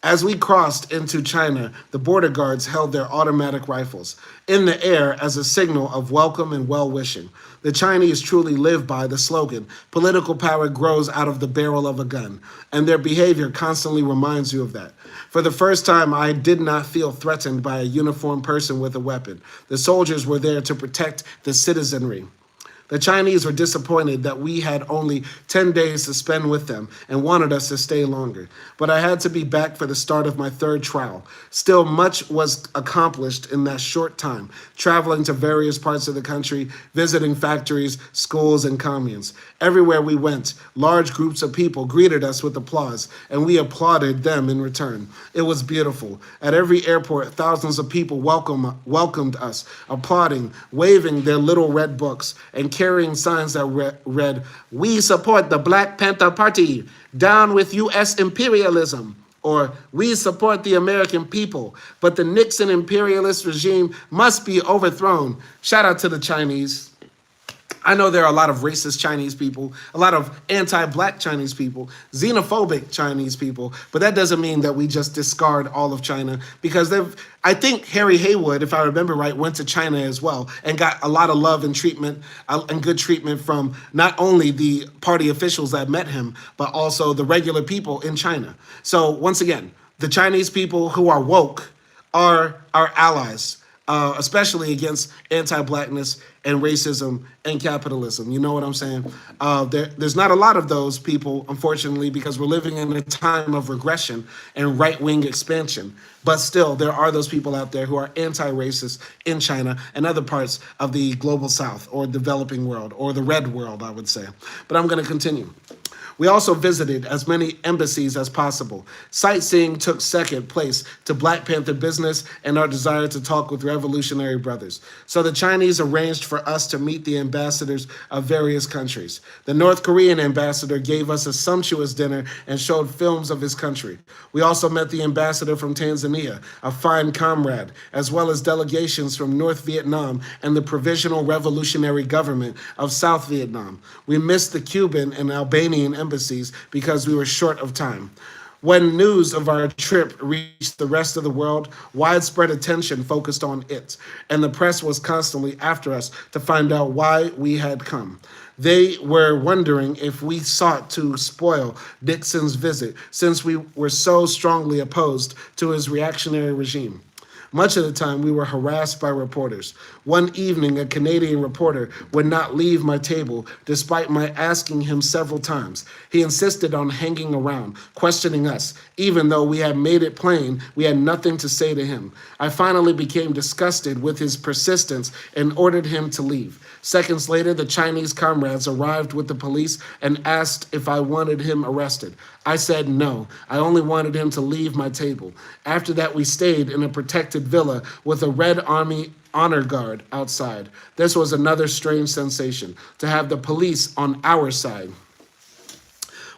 As we crossed into China, the border guards held their automatic rifles in the air as a signal of welcome and well-wishing. The Chinese truly live by the slogan, "Political power grows out of the barrel of a gun," and their behavior constantly reminds you of that. For the first time, I did not feel threatened by a uniformed person with a weapon. The soldiers were there to protect the citizenry. The Chinese were disappointed that we had only 10 days to spend with them and wanted us to stay longer. But I had to be back for the start of my third trial. Still, much was accomplished in that short time, traveling to various parts of the country, visiting factories, schools, and communes. Everywhere we went, large groups of people greeted us with applause, and we applauded them in return. It was beautiful. At every airport, thousands of people welcomed us, applauding, waving their little red books, and carrying signs that read, "We support the Black Panther Party, down with U.S. imperialism," or "We support the American people, but the Nixon imperialist regime must be overthrown." Shout out to the Chinese. I know there are a lot of racist Chinese people, a lot of anti-Black Chinese people, xenophobic Chinese people, but that doesn't mean that we just discard all of China, because I think Harry Haywood, if I remember right, went to China as well and got a lot of love and treatment and good treatment from not only the party officials that met him, but also the regular people in China. So once again, the Chinese people who are woke are our allies, especially against anti-Blackness and racism and capitalism. You know what I'm saying? There's not a lot of those people, unfortunately, because we're living in a time of regression and right-wing expansion. But still, there are those people out there who are anti-racist in China and other parts of the global South or developing world or the red world, I would say. But I'm going to continue. We also visited as many embassies as possible. Sightseeing took second place to Black Panther business and our desire to talk with revolutionary brothers. So the Chinese arranged for us to meet the ambassadors of various countries. The North Korean ambassador gave us a sumptuous dinner and showed films of his country. We also met the ambassador from Tanzania, a fine comrade, as well as delegations from North Vietnam and the Provisional Revolutionary Government of South Vietnam. We missed the Cuban and Albanian embassies because we were short of time. When news of our trip reached the rest of the world, widespread attention focused on it, and the press was constantly after us to find out why we had come. They were wondering if we sought to spoil Nixon's visit, since we were so strongly opposed to his reactionary regime. Much of the time, we were harassed by reporters. One evening, a Canadian reporter would not leave my table, despite my asking him several times. He insisted on hanging around, questioning us, even though we had made it plain we had nothing to say to him. I finally became disgusted with his persistence and ordered him to leave. Seconds later, the Chinese comrades arrived with the police and asked if I wanted him arrested. I said no. I only wanted him to leave my table. After that, we stayed in a protected villa with a Red Army honor guard outside. This was another strange sensation, to have the police on our side.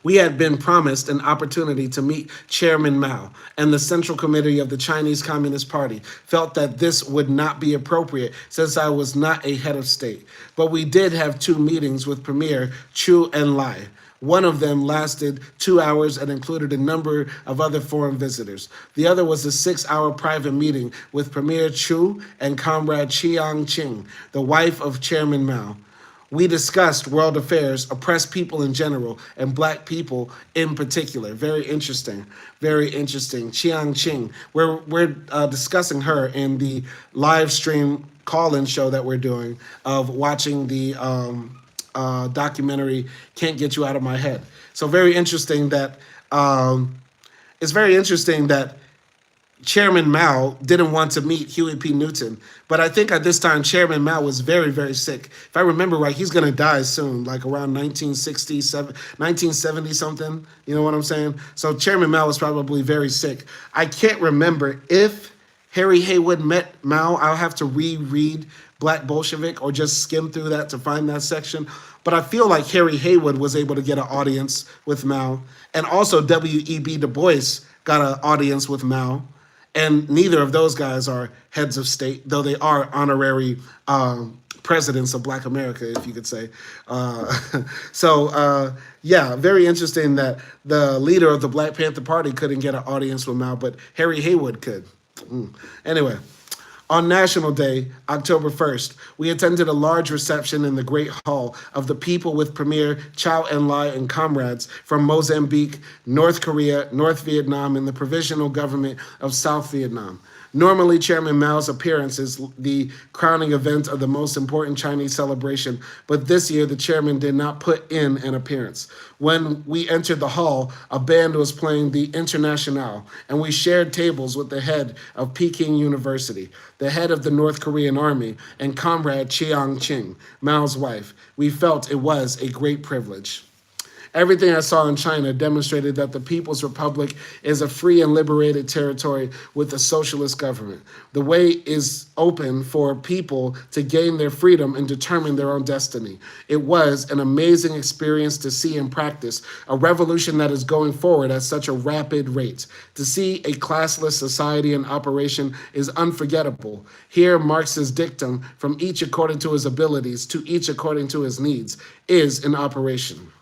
We had been promised an opportunity to meet Chairman Mao, and the Central Committee of the Chinese Communist Party felt that this would not be appropriate since I was not a head of state. But we did have two meetings with Premier Chu and Lai. One of them lasted 2 hours and included a number of other foreign visitors. The other was a 6-hour private meeting with Premier Chu and Comrade Chiang Ching, the wife of Chairman Mao. We discussed world affairs, oppressed people in general, and Black people in particular. Very interesting, very interesting. Chiang Ching. We're discussing her in the live stream call-in show that we're doing of watching the documentary "Can't Get You Out of My Head." So very interesting that it's very interesting that Chairman Mao didn't want to meet Huey P. Newton. But I think at this time, Chairman Mao was very, very sick. If I remember right, he's going to die soon, like around 1970 something. You know what I'm saying? So Chairman Mao was probably very sick. I can't remember if Harry Haywood met Mao. I'll have to reread Black Bolshevik or just skim through that to find that section. But I feel like Harry Haywood was able to get an audience with Mao. And also W.E.B. Du Bois got an audience with Mao. And neither of those guys are heads of state, though they are honorary presidents of Black America, if you could say. Yeah, very interesting that the leader of the Black Panther Party couldn't get an audience with Mao, but Harry Haywood could. Anyway. On National Day, October 1st, we attended a large reception in the Great Hall of the people with Premier Chow En-lai and comrades from Mozambique, North Korea, North Vietnam, and the Provisional Government of South Vietnam. Normally, Chairman Mao's appearance is the crowning event of the most important Chinese celebration, but this year the chairman did not put in an appearance. When we entered the hall, a band was playing the Internationale, and we shared tables with the head of Peking University, the head of the North Korean army, and Comrade Chiang Ching, Mao's wife. We felt it was a great privilege. Everything I saw in China demonstrated that the People's Republic is a free and liberated territory with a socialist government. The way is open for people to gain their freedom and determine their own destiny. It was an amazing experience to see in practice a revolution that is going forward at such a rapid rate. To see a classless society in operation is unforgettable. Here, Marx's dictum, from each according to his abilities to each according to his needs, is in operation.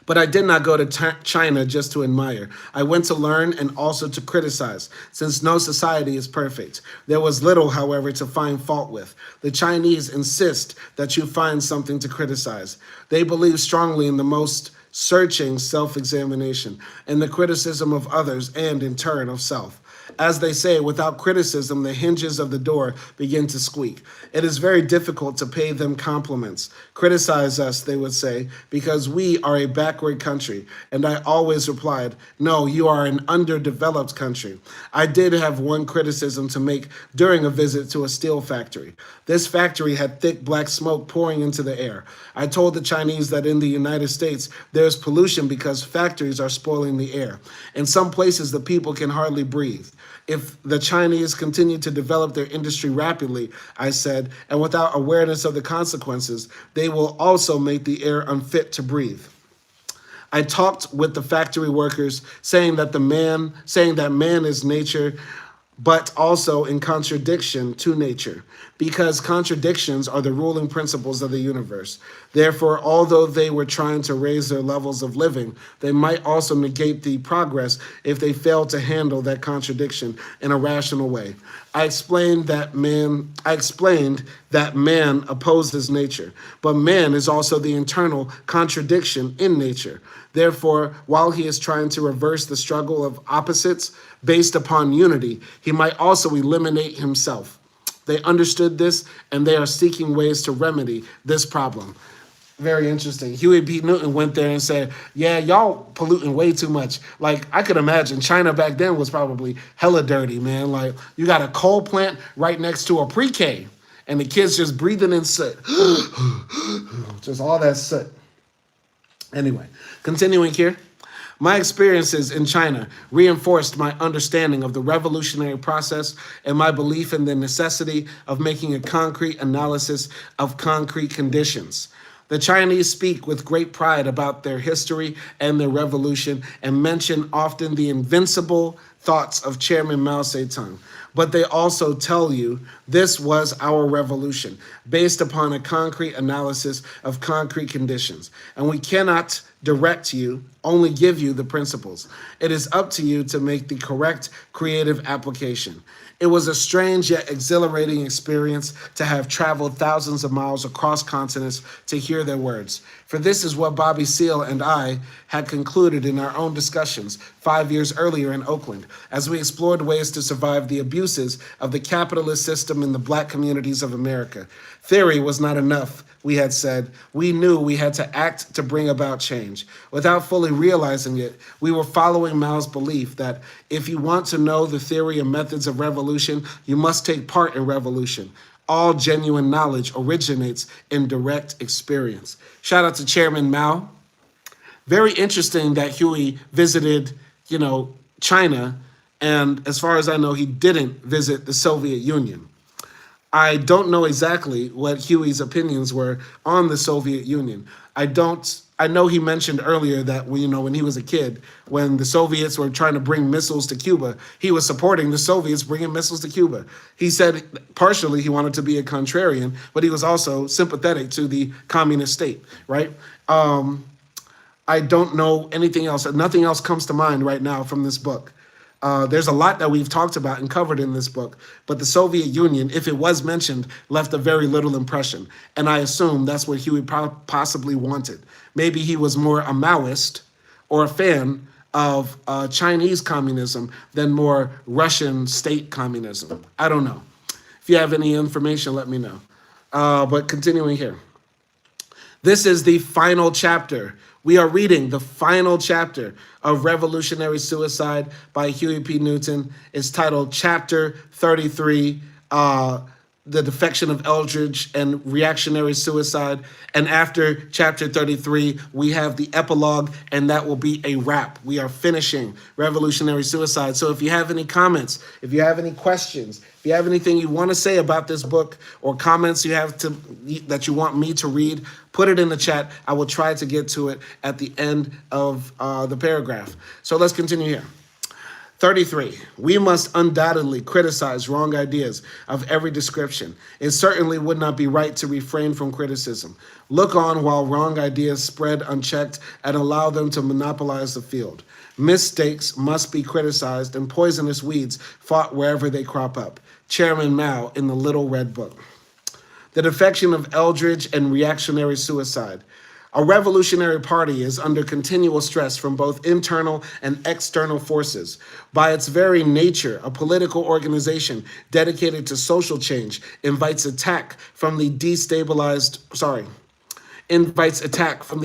But I did not go to China just to admire. I went to learn and also to criticize, since no society is perfect. There was little, however, to find fault with. The Chinese insist that you find something to criticize. They believe strongly in the most searching self-examination and the criticism of others and, in turn, of self. As they say, without criticism, the hinges of the door begin to squeak. It is very difficult to pay them compliments. Criticize us, they would say, because we are a backward country. And I always replied, no, you are an underdeveloped country. I did have one criticism to make during a visit to a steel factory. This factory had thick black smoke pouring into the air. I told the Chinese that in the United States, there's pollution because factories are spoiling the air. In some places, the people can hardly breathe. If the Chinese continue to develop their industry rapidly, I said, and without awareness of the consequences, they will also make the air unfit to breathe. I talked with the factory workers, saying that man is nature, but also in contradiction to nature, because contradictions are the ruling principles of the universe. Therefore, although they were trying to raise their levels of living, they might also negate the progress if they fail to handle that contradiction in a rational way. I explained that man opposes nature, but man is also the internal contradiction in nature. Therefore, while he is trying to reverse the struggle of opposites based upon unity, he might also eliminate himself. They understood this, and they are seeking ways to remedy this problem. Very interesting. Huey P. Newton went there and said, yeah, y'all polluting way too much. Like, I could imagine China back then was probably hella dirty, man. Like, you got a coal plant right next to a pre-K, and the kids just breathing in soot. Just all that soot. Anyway, continuing here. My experiences in China reinforced my understanding of the revolutionary process and my belief in the necessity of making a concrete analysis of concrete conditions. The Chinese speak with great pride about their history and their revolution and mention often the invincible thoughts of Chairman Mao Zedong. But they also tell you this was our revolution, based upon a concrete analysis of concrete conditions. And we cannot direct you, only give you the principles. It is up to you to make the correct creative application. It was a strange yet exhilarating experience to have traveled thousands of miles across continents to hear their words. For this is what Bobby Seale and I had concluded in our own discussions 5 years earlier in Oakland, as we explored ways to survive the abuses of the capitalist system in the black communities of America. Theory was not enough, we had said. We knew we had to act to bring about change. Without fully realizing it, we were following Mao's belief that if you want to know the theory and methods of revolution, you must take part in revolution. All genuine knowledge originates in direct experience. Shout out to Chairman Mao. Very interesting that Huey visited, China, and as far as I know, he didn't visit the Soviet Union. I don't know exactly what Huey's opinions were on the Soviet Union. I know he mentioned earlier that when he was a kid, when the Soviets were trying to bring missiles to Cuba, he was supporting the Soviets bringing missiles to Cuba. He said partially he wanted to be a contrarian, but he was also sympathetic to the communist state, right? I don't know anything else. Nothing else comes to mind right now from this book. There's a lot that we've talked about and covered in this book, but the Soviet Union, if it was mentioned, left a very little impression. And I assume that's what Huey possibly wanted. Maybe he was more a Maoist or a fan of Chinese communism than more Russian state communism. I don't know. If you have any information, let me know. But continuing here. This is the final chapter. We are reading the final chapter of Revolutionary Suicide by Huey P. Newton. It's titled Chapter 33, The Defection of Eldridge and Reactionary Suicide. And after Chapter 33, we have the epilogue, and that will be a wrap. We are finishing Revolutionary Suicide. So if you have any comments, if you have any questions, if you have anything you want to say about this book or comments that you want me to read, put it in the chat. I will try to get to it at the end of the paragraph. So let's continue here. 33. We must undoubtedly criticize wrong ideas of every description. It certainly would not be right to refrain from criticism. Look on while wrong ideas spread unchecked and allow them to monopolize the field. Mistakes must be criticized and poisonous weeds fought wherever they crop up. Chairman Mao in the Little Red Book. The defection of Eldridge and reactionary suicide. A revolutionary party is under continual stress from both internal and external forces. By its very nature, a political organization dedicated to social change invites attack from the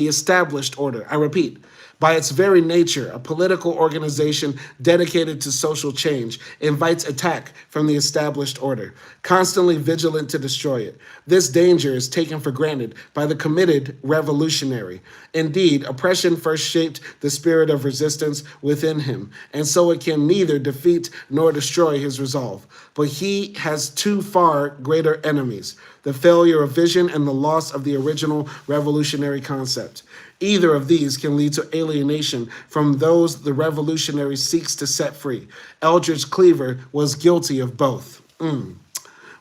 established order. I repeat, by its very nature, a political organization dedicated to social change invites attack from the established order, constantly vigilant to destroy it. This danger is taken for granted by the committed revolutionary. Indeed, oppression first shaped the spirit of resistance within him, and so it can neither defeat nor destroy his resolve. But he has two far greater enemies: the failure of vision and the loss of the original revolutionary concept. Either of these can lead to alienation from those the revolutionary seeks to set free. Eldridge Cleaver was guilty of both.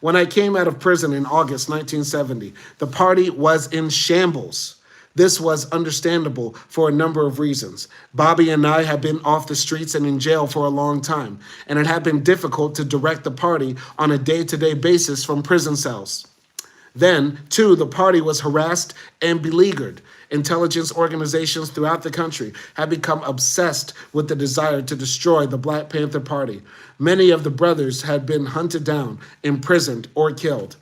When I came out of prison in August 1970, the party was in shambles. This was understandable for a number of reasons. Bobby and I had been off the streets and in jail for a long time, and it had been difficult to direct the party on a day-to-day basis from prison cells. Then, too, the party was harassed and beleaguered. Intelligence organizations throughout the country had become obsessed with the desire to destroy the Black Panther Party. Many of the brothers had been hunted down, imprisoned, or killed.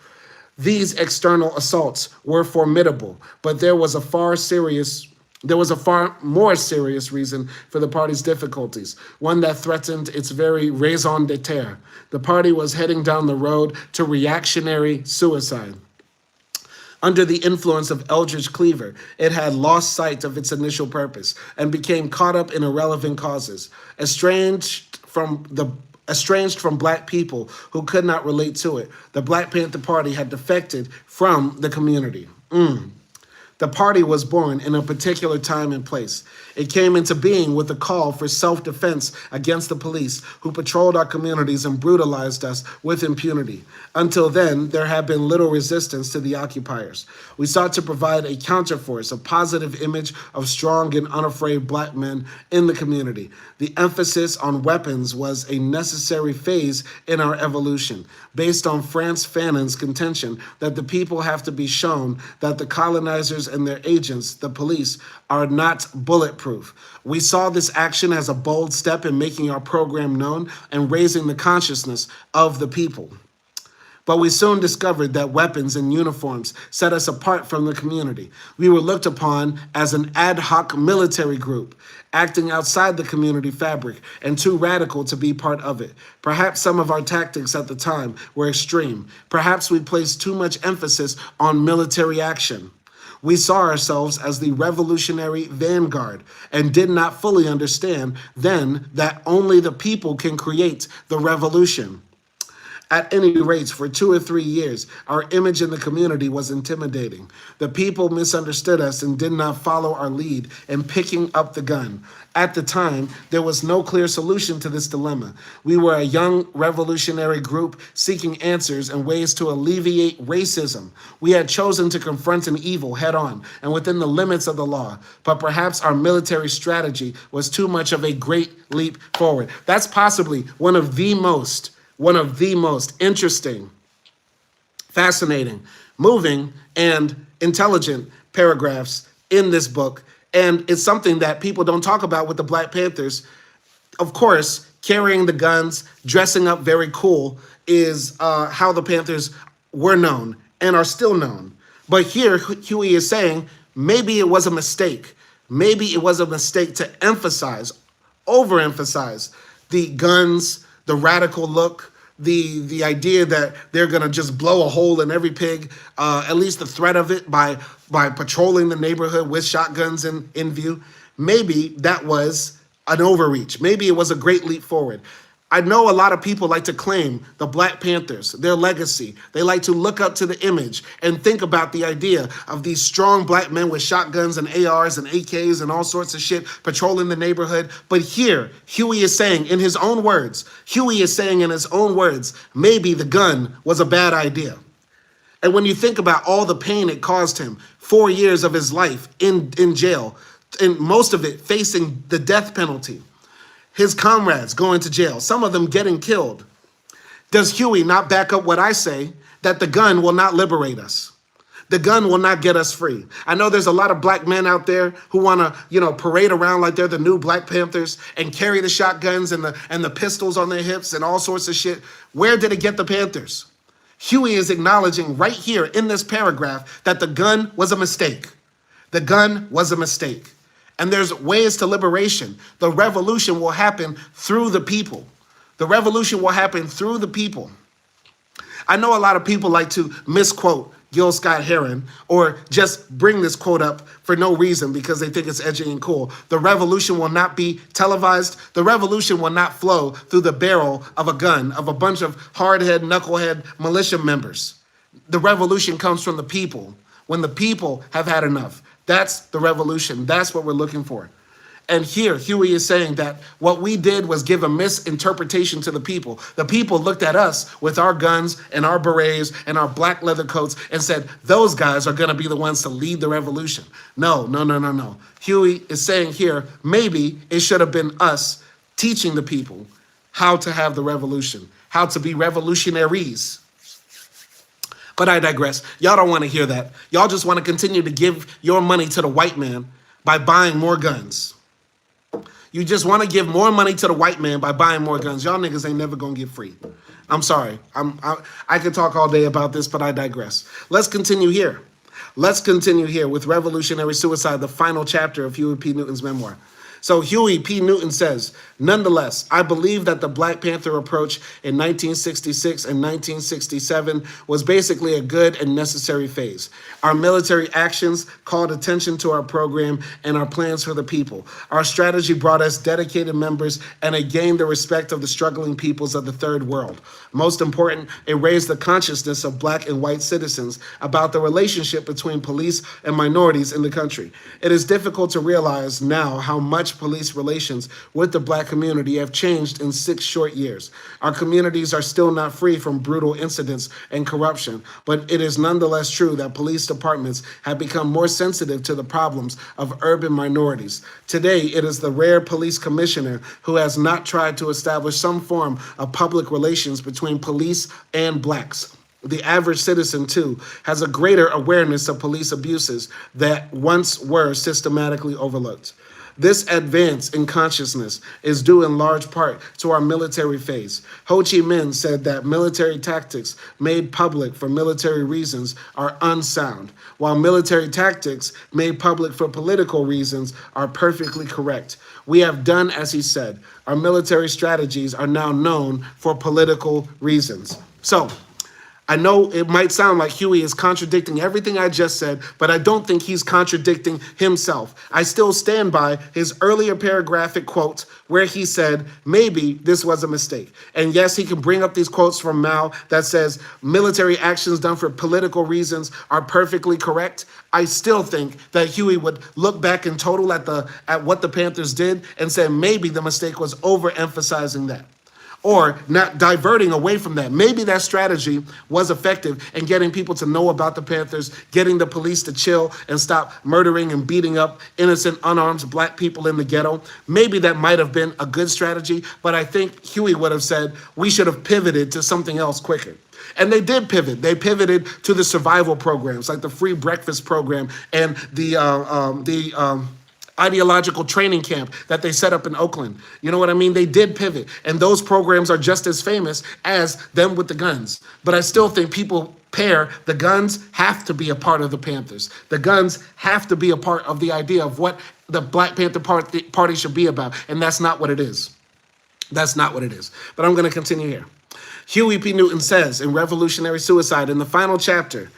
These external assaults were formidable, but there was a far more serious reason for the party's difficulties, one that threatened its very raison d'etre. The party was heading down the road to reactionary suicide. Under the influence of Eldridge Cleaver, it had lost sight of its initial purpose and became caught up in irrelevant causes, estranged from Black people who could not relate to it. The Black Panther Party had defected from the community. The party was born in a particular time and place. It came into being with a call for self-defense against the police who patrolled our communities and brutalized us with impunity. Until then, there had been little resistance to the occupiers. We sought to provide a counterforce, a positive image of strong and unafraid Black men in the community. The emphasis on weapons was a necessary phase in our evolution, based on Frantz Fanon's contention that the people have to be shown that the colonizers and their agents, the police, are not bulletproof. We saw this action as a bold step in making our program known and raising the consciousness of the people. But we soon discovered that weapons and uniforms set us apart from the community. We were looked upon as an ad hoc military group, acting outside the community fabric and too radical to be part of it. Perhaps some of our tactics at the time were extreme. Perhaps we placed too much emphasis on military action. We saw ourselves as the revolutionary vanguard and did not fully understand then that only the people can create the revolution. At any rate, for 2 or 3 years, our image in the community was intimidating. The people misunderstood us and did not follow our lead in picking up the gun. At the time, there was no clear solution to this dilemma. We were a young revolutionary group seeking answers and ways to alleviate racism. We had chosen to confront an evil head on and within the limits of the law, but perhaps our military strategy was too much of a great leap forward. That's possibly one of the most interesting, fascinating, moving, and intelligent paragraphs in this book. And it's something that people don't talk about with the Black Panthers. Of course, carrying the guns, dressing up very cool is how the Panthers were known and are still known. But here, Huey is saying, maybe it was a mistake. Maybe it was a mistake to overemphasize the guns, the radical look, the idea that they're going to just blow a hole in every pig, at least the threat of it by patrolling the neighborhood with shotguns in view. Maybe that was an overreach. Maybe it was a great leap forward. I know a lot of people like to claim the Black Panthers, their legacy. They like to look up to the image and think about the idea of these strong Black men with shotguns and ARs and AKs and all sorts of shit patrolling the neighborhood. But here, Huey is saying in his own words, maybe the gun was a bad idea. And when you think about all the pain it caused him, 4 years of his life in jail, and most of it facing the death penalty, his comrades going to jail, some of them getting killed. Does Huey not back up what I say, that the gun will not liberate us? The gun will not get us free. I know there's a lot of black men out there who want to, parade around like they're the new Black Panthers and carry the shotguns and the pistols on their hips and all sorts of shit. Where did it get the Panthers? Huey is acknowledging right here in this paragraph that the gun was a mistake. The gun was a mistake. And there's ways to liberation. The revolution will happen through the people. The revolution will happen through the people. I know a lot of people like to misquote Gil Scott-Heron or just bring this quote up for no reason because they think it's edgy and cool. The revolution will not be televised. The revolution will not flow through the barrel of a gun of a bunch of hardhead, knucklehead militia members. The revolution comes from the people. When the people have had enough, that's the revolution. That's what we're looking for. And here, Huey is saying that what we did was give a misinterpretation to the people. The people looked at us with our guns and our berets and our black leather coats and said, those guys are going to be the ones to lead the revolution. No. Huey is saying here, maybe it should have been us teaching the people how to have the revolution, how to be revolutionaries. But I digress. Y'all don't want to hear that. Y'all just want to continue to give your money to the white man by buying more guns. You just want to give more money to the white man by buying more guns. Y'all niggas ain't never going to get free. I'm sorry. I could talk all day about this, but I digress. Let's continue here. Let's continue here with Revolutionary Suicide, the final chapter of Huey P. Newton's memoir. So Huey P. Newton says, nonetheless, I believe that the Black Panther approach in 1966 and 1967 was basically a good and necessary phase. Our military actions called attention to our program and our plans for the people. Our strategy brought us dedicated members and it gained the respect of the struggling peoples of the third world. Most important, it raised the consciousness of black and white citizens about the relationship between police and minorities in the country. It is difficult to realize now how much police relations with the black community have changed in 6 short years. Our communities are still not free from brutal incidents and corruption, but it is nonetheless true that police departments have become more sensitive to the problems of urban minorities. Today, it is the rare police commissioner who has not tried to establish some form of public relations between police and blacks. The average citizen, too, has a greater awareness of police abuses that once were systematically overlooked. This advance in consciousness is due in large part to our military phase. Ho Chi Minh said that military tactics made public for military reasons are unsound, while military tactics made public for political reasons are perfectly correct. We have done as he said. Our military strategies are now known for political reasons. So, I know it might sound like Huey is contradicting everything I just said, but I don't think he's contradicting himself. I still stand by his earlier paragraphic quote where he said, maybe this was a mistake. And yes, he can bring up these quotes from Mao that says military actions done for political reasons are perfectly correct. I still think that Huey would look back in total at what the Panthers did and say maybe the mistake was overemphasizing that, or not diverting away from that. Maybe that strategy was effective in getting people to know about the Panthers, getting the police to chill and stop murdering and beating up innocent, unarmed black people in the ghetto. Maybe that might have been a good strategy, but I think Huey would have said we should have pivoted to something else quicker. And they did pivot. They pivoted to the survival programs, like the free breakfast program and the ideological training camp that they set up in Oakland. You know what I mean? They did pivot. And those programs are just as famous as them with the guns. But I still think people pair the guns have to be a part of the Panthers. The guns have to be a part of the idea of what the Black Panther Party should be about. And that's not what it is. That's not what it is. But I'm going to continue here. Huey P. Newton says in Revolutionary Suicide in the final chapter,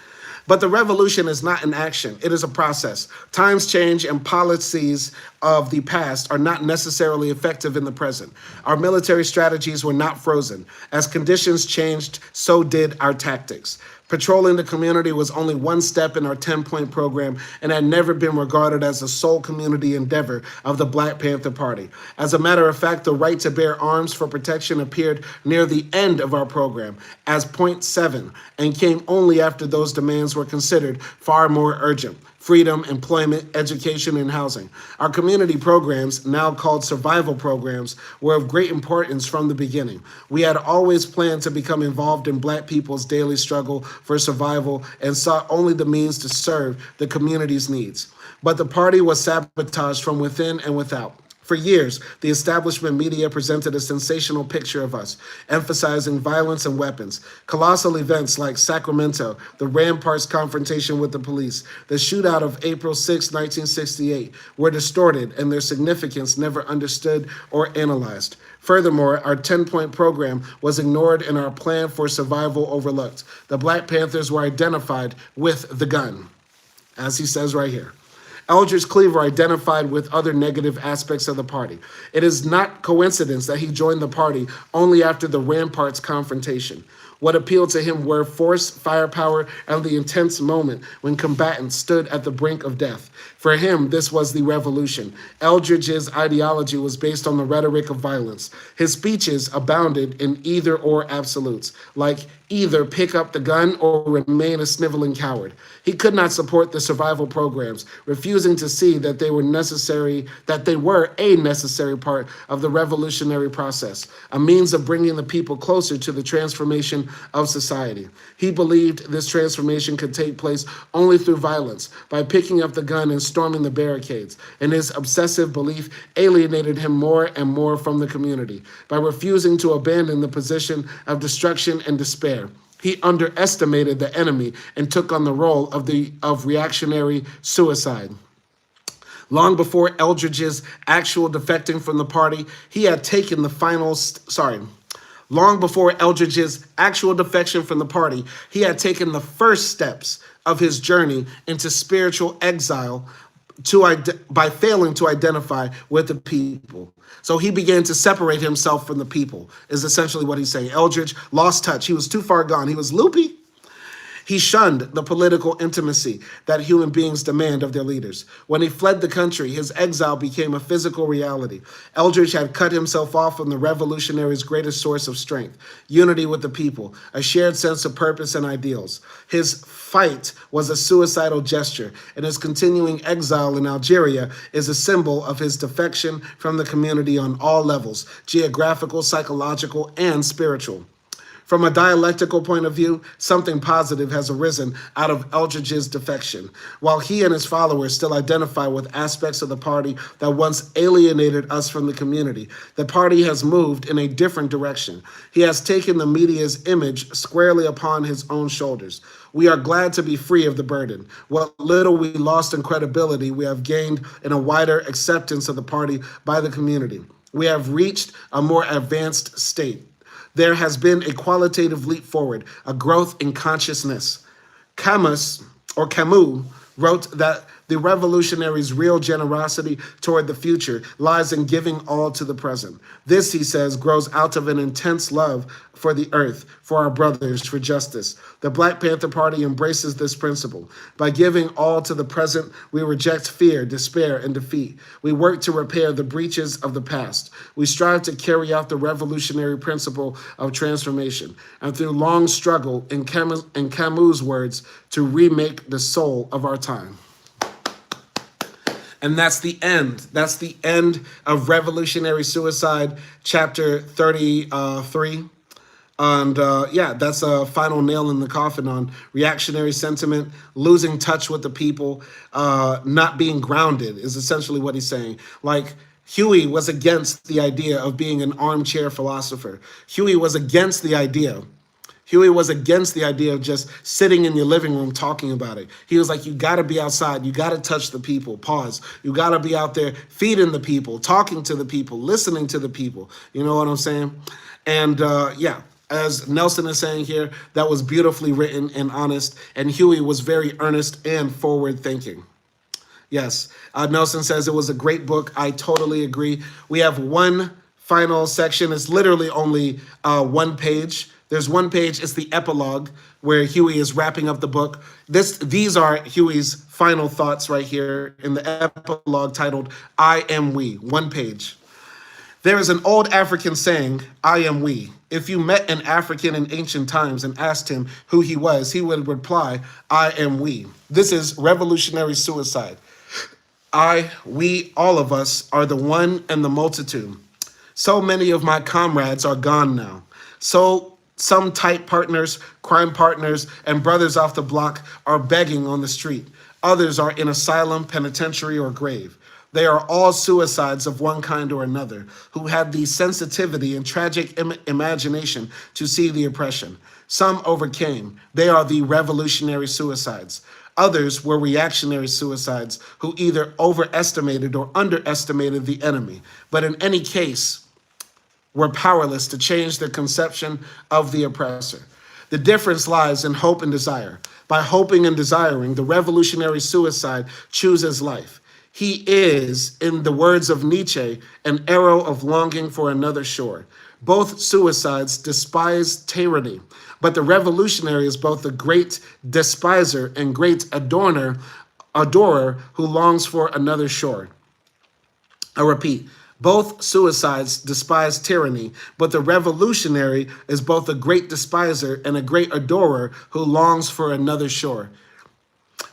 but the revolution is not an action. It is a process. Times change and policies of the past are not necessarily effective in the present. Our military strategies were not frozen. As conditions changed, so did our tactics. Patrolling the community was only one step in our 10-point program and had never been regarded as a sole community endeavor of the Black Panther Party. As a matter of fact, the right to bear arms for protection appeared near the end of our program as point 7 and came only after those demands were considered far more urgent. freedom, employment, education, and housing. Our community programs, now called survival programs, were of great importance from the beginning. We had always planned to become involved in Black people's daily struggle for survival and sought only the means to serve the community's needs. But the party was sabotaged from within and without. For years, the establishment media presented a sensational picture of us, emphasizing violence and weapons. Colossal events like Sacramento, the Ramparts confrontation with the police, the shootout of April 6, 1968, were distorted and their significance never understood or analyzed. Furthermore, our 10-point program was ignored and our plan for survival overlooked. The Black Panthers were identified with the gun, as he says right here. Eldridge Cleaver identified with other negative aspects of the party. It is not coincidence that he joined the party only after the Ramparts confrontation. What appealed to him were force, firepower, and the intense moment when combatants stood at the brink of death. For him, this was the revolution. Eldridge's ideology was based on the rhetoric of violence. His speeches abounded in either-or absolutes, like either pick up the gun or remain a sniveling coward. He could not support the survival programs, refusing to see that they were a necessary part of the revolutionary process, a means of bringing the people closer to the transformation of society. He believed this transformation could take place only through violence, by picking up the gun and storming the barricades, and his obsessive belief alienated him more and more from the community. By refusing to abandon the position of destruction and despair, he underestimated the enemy and took on the role of reactionary suicide. Long before Eldridge's actual defecting from the party, he had taken the Long before Eldridge's actual defection from the party, he had taken the first steps of his journey into spiritual exile by failing to identify with the people. So he began to separate himself from the people, is essentially what he's saying. Eldridge lost touch. He was too far gone. He was loopy. He shunned the political intimacy that human beings demand of their leaders. When he fled the country, his exile became a physical reality. Eldridge had cut himself off from the revolutionary's greatest source of strength, unity with the people, a shared sense of purpose and ideals. His fight was a suicidal gesture, and his continuing exile in Algeria is a symbol of his defection from the community on all levels, geographical, psychological, and spiritual. From a dialectical point of view, something positive has arisen out of Eldridge's defection. While he and his followers still identify with aspects of the party that once alienated us from the community, the party has moved in a different direction. He has taken the media's image squarely upon his own shoulders. We are glad to be free of the burden. What little we lost in credibility, we have gained in a wider acceptance of the party by the community. We have reached a more advanced state. There has been a qualitative leap forward, a growth in consciousness. Camus wrote that the revolutionary's real generosity toward the future lies in giving all to the present. This, he says, grows out of an intense love for the earth, for our brothers, for justice. The Black Panther Party embraces this principle. By giving all to the present, we reject fear, despair, and defeat. We work to repair the breaches of the past. We strive to carry out the revolutionary principle of transformation, and through long struggle, in Camus' words, to remake the soul of our time. And that's the end. That's the end of Revolutionary Suicide, chapter 33. And that's a final nail in the coffin on reactionary sentiment, losing touch with the people, not being grounded is essentially what he's saying. Like, Huey was against the idea of being an armchair philosopher. Huey was against the idea of just sitting in your living room talking about it. He was like, you got to be outside. You got to touch the people. Pause. You got to be out there feeding the people, talking to the people, listening to the people. You know what I'm saying? And as Nelson is saying here, that was beautifully written and honest. And Huey was very earnest and forward thinking. Yes. Nelson says it was a great book. I totally agree. We have one final section. It's literally only one page. There's one page, it's the epilogue, where Huey is wrapping up the book. These are Huey's final thoughts right here in the epilogue titled, I Am We, one page. There is an old African saying, I am we. If you met an African in ancient times and asked him who he was, he would reply, I am we. This is revolutionary suicide. We, all of us, are the one and the multitude. So many of my comrades are gone now. So some tight partners, crime partners, and brothers off the block are begging on the street. Others are in asylum, penitentiary, or grave. They are all suicides of one kind or another who had the sensitivity and tragic imagination to see the oppression. Some overcame. They are the revolutionary suicides. Others were reactionary suicides who either overestimated or underestimated the enemy. But in any case, were powerless to change the conception of the oppressor. The difference lies in hope and desire. By hoping and desiring, the revolutionary suicide chooses life. He is, in the words of Nietzsche, an arrow of longing for another shore. Both suicides despise tyranny, but the revolutionary is both a great despiser and great adorer who longs for another shore. I repeat, both suicides despise tyranny, but the revolutionary is both a great despiser and a great adorer who longs for another shore.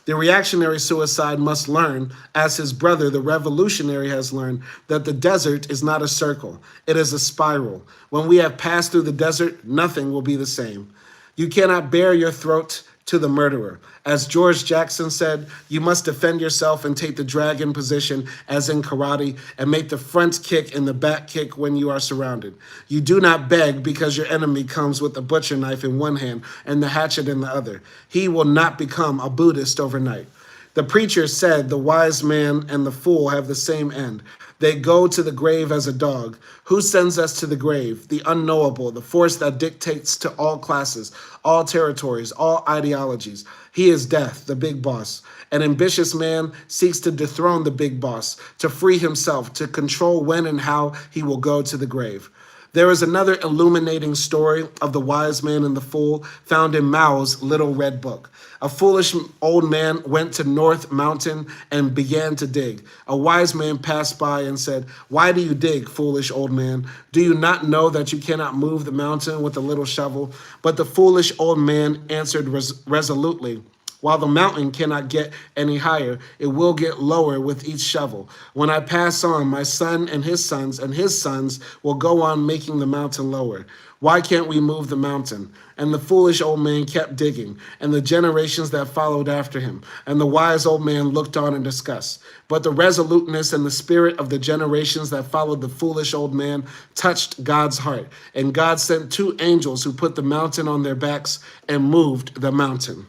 The reactionary suicide must learn, as his brother, the revolutionary, has learned, that the desert is not a circle. It is a spiral. When we have passed through the desert, nothing will be the same. You cannot bare your throat to the murderer. As George Jackson said, you must defend yourself and take the dragon position as in karate and make the front kick and the back kick when you are surrounded. You do not beg because your enemy comes with a butcher knife in one hand and the hatchet in the other. He will not become a Buddhist overnight. The preacher said the wise man and the fool have the same end. They go to the grave as a dog. Who sends us to the grave? The unknowable, the force that dictates to all classes, all territories, all ideologies. He is death, the big boss. An ambitious man seeks to dethrone the big boss, to free himself, to control when and how he will go to the grave. There is another illuminating story of the wise man and the fool found in Mao's Little Red Book. A foolish old man went to North Mountain and began to dig. A wise man passed by and said, "Why do you dig, foolish old man? Do you not know that you cannot move the mountain with a little shovel?" But the foolish old man answered resolutely, "While the mountain cannot get any higher, it will get lower with each shovel. When I pass on, my son and his sons will go on making the mountain lower. Why can't we move the mountain?" And the foolish old man kept digging, and the generations that followed after him. And the wise old man looked on in disgust. But the resoluteness and the spirit of the generations that followed the foolish old man touched God's heart. And God sent 2 angels who put the mountain on their backs and moved the mountain.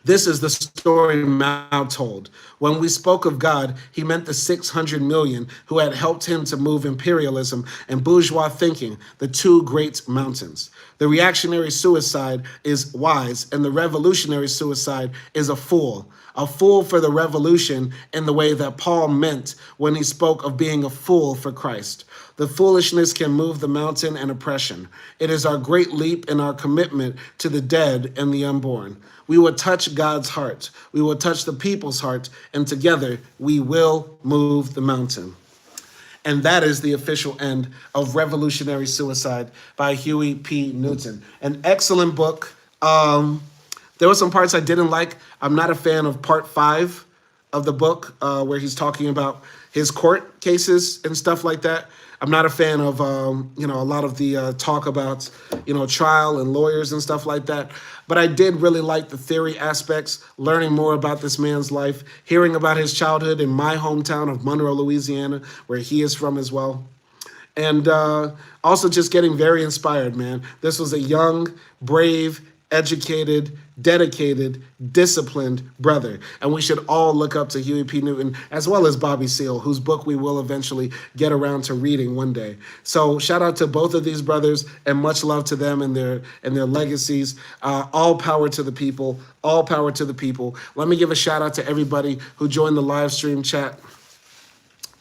This is the story Mao told. When we spoke of God, he meant the 600 million who had helped him to move imperialism and bourgeois thinking, the 2 great mountains. The reactionary suicide is wise, and the revolutionary suicide is a fool. A fool for the revolution in the way that Paul meant when he spoke of being a fool for Christ. The foolishness can move the mountain and oppression. It is our great leap in our commitment to the dead and the unborn. We will touch God's heart. We will touch the people's heart, and together we will move the mountain. And that is the official end of Revolutionary Suicide by Huey P. Newton. An excellent book. There were some parts I didn't like. I'm not a fan of part 5 of the book where he's talking about his court cases and stuff like that. I'm not a fan of, a lot of the talk about, trial and lawyers and stuff like that. But I did really like the theory aspects, learning more about this man's life, hearing about his childhood in my hometown of Monroe, Louisiana, where he is from as well. And also just getting very inspired, man. This was a young, brave, educated, dedicated, disciplined brother. And we should all look up to Huey P. Newton, as well as Bobby Seale, whose book we will eventually get around to reading one day. So shout out to both of these brothers, and much love to them and their legacies. All power to the people. All power to the people. Let me give a shout out to everybody who joined the live stream chat.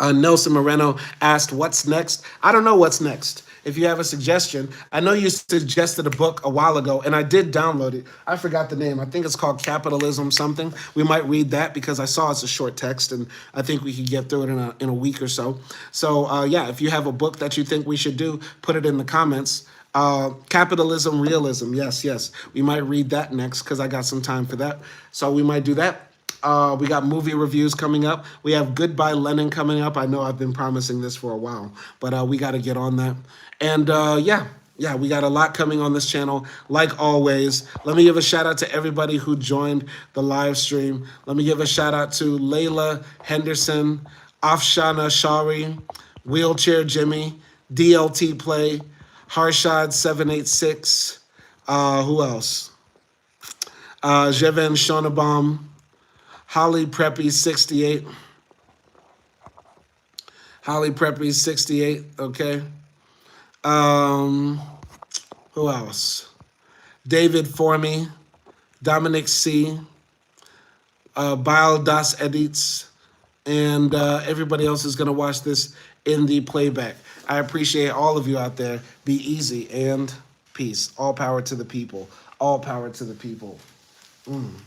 Nelson Moreno asked, "What's next?" I don't know what's next. if you have a suggestion. I know you suggested a book a while ago, and I did download it. I forgot the name. I think it's called Capitalism something. We might read that because I saw it's a short text, and I think we could get through it in a week or so. So yeah, if you have a book that you think we should do, put it in the comments. Capitalism, Realism. Yes, yes. We might read that next because I got some time for that. So we might do that. We got movie reviews coming up. We have Goodbye Lenin coming up. I know I've been promising this for a while, but we got to get on that. And yeah, we got a lot coming on this channel, like always. Let me give a shout out to everybody who joined the live stream. Let me give a shout out to Layla Henderson, Afshana Shari, Wheelchair Jimmy, DLT Play, Harshad786. Who else? Jeven Shonabam, Holly Preppy 68. Holly Preppy 68, okay. Who else? David Formy, Dominic C, Baal Das Edits, and everybody else is going to watch this in the playback. I appreciate all of you out there. Be easy and peace. All power to the people. All power to the people.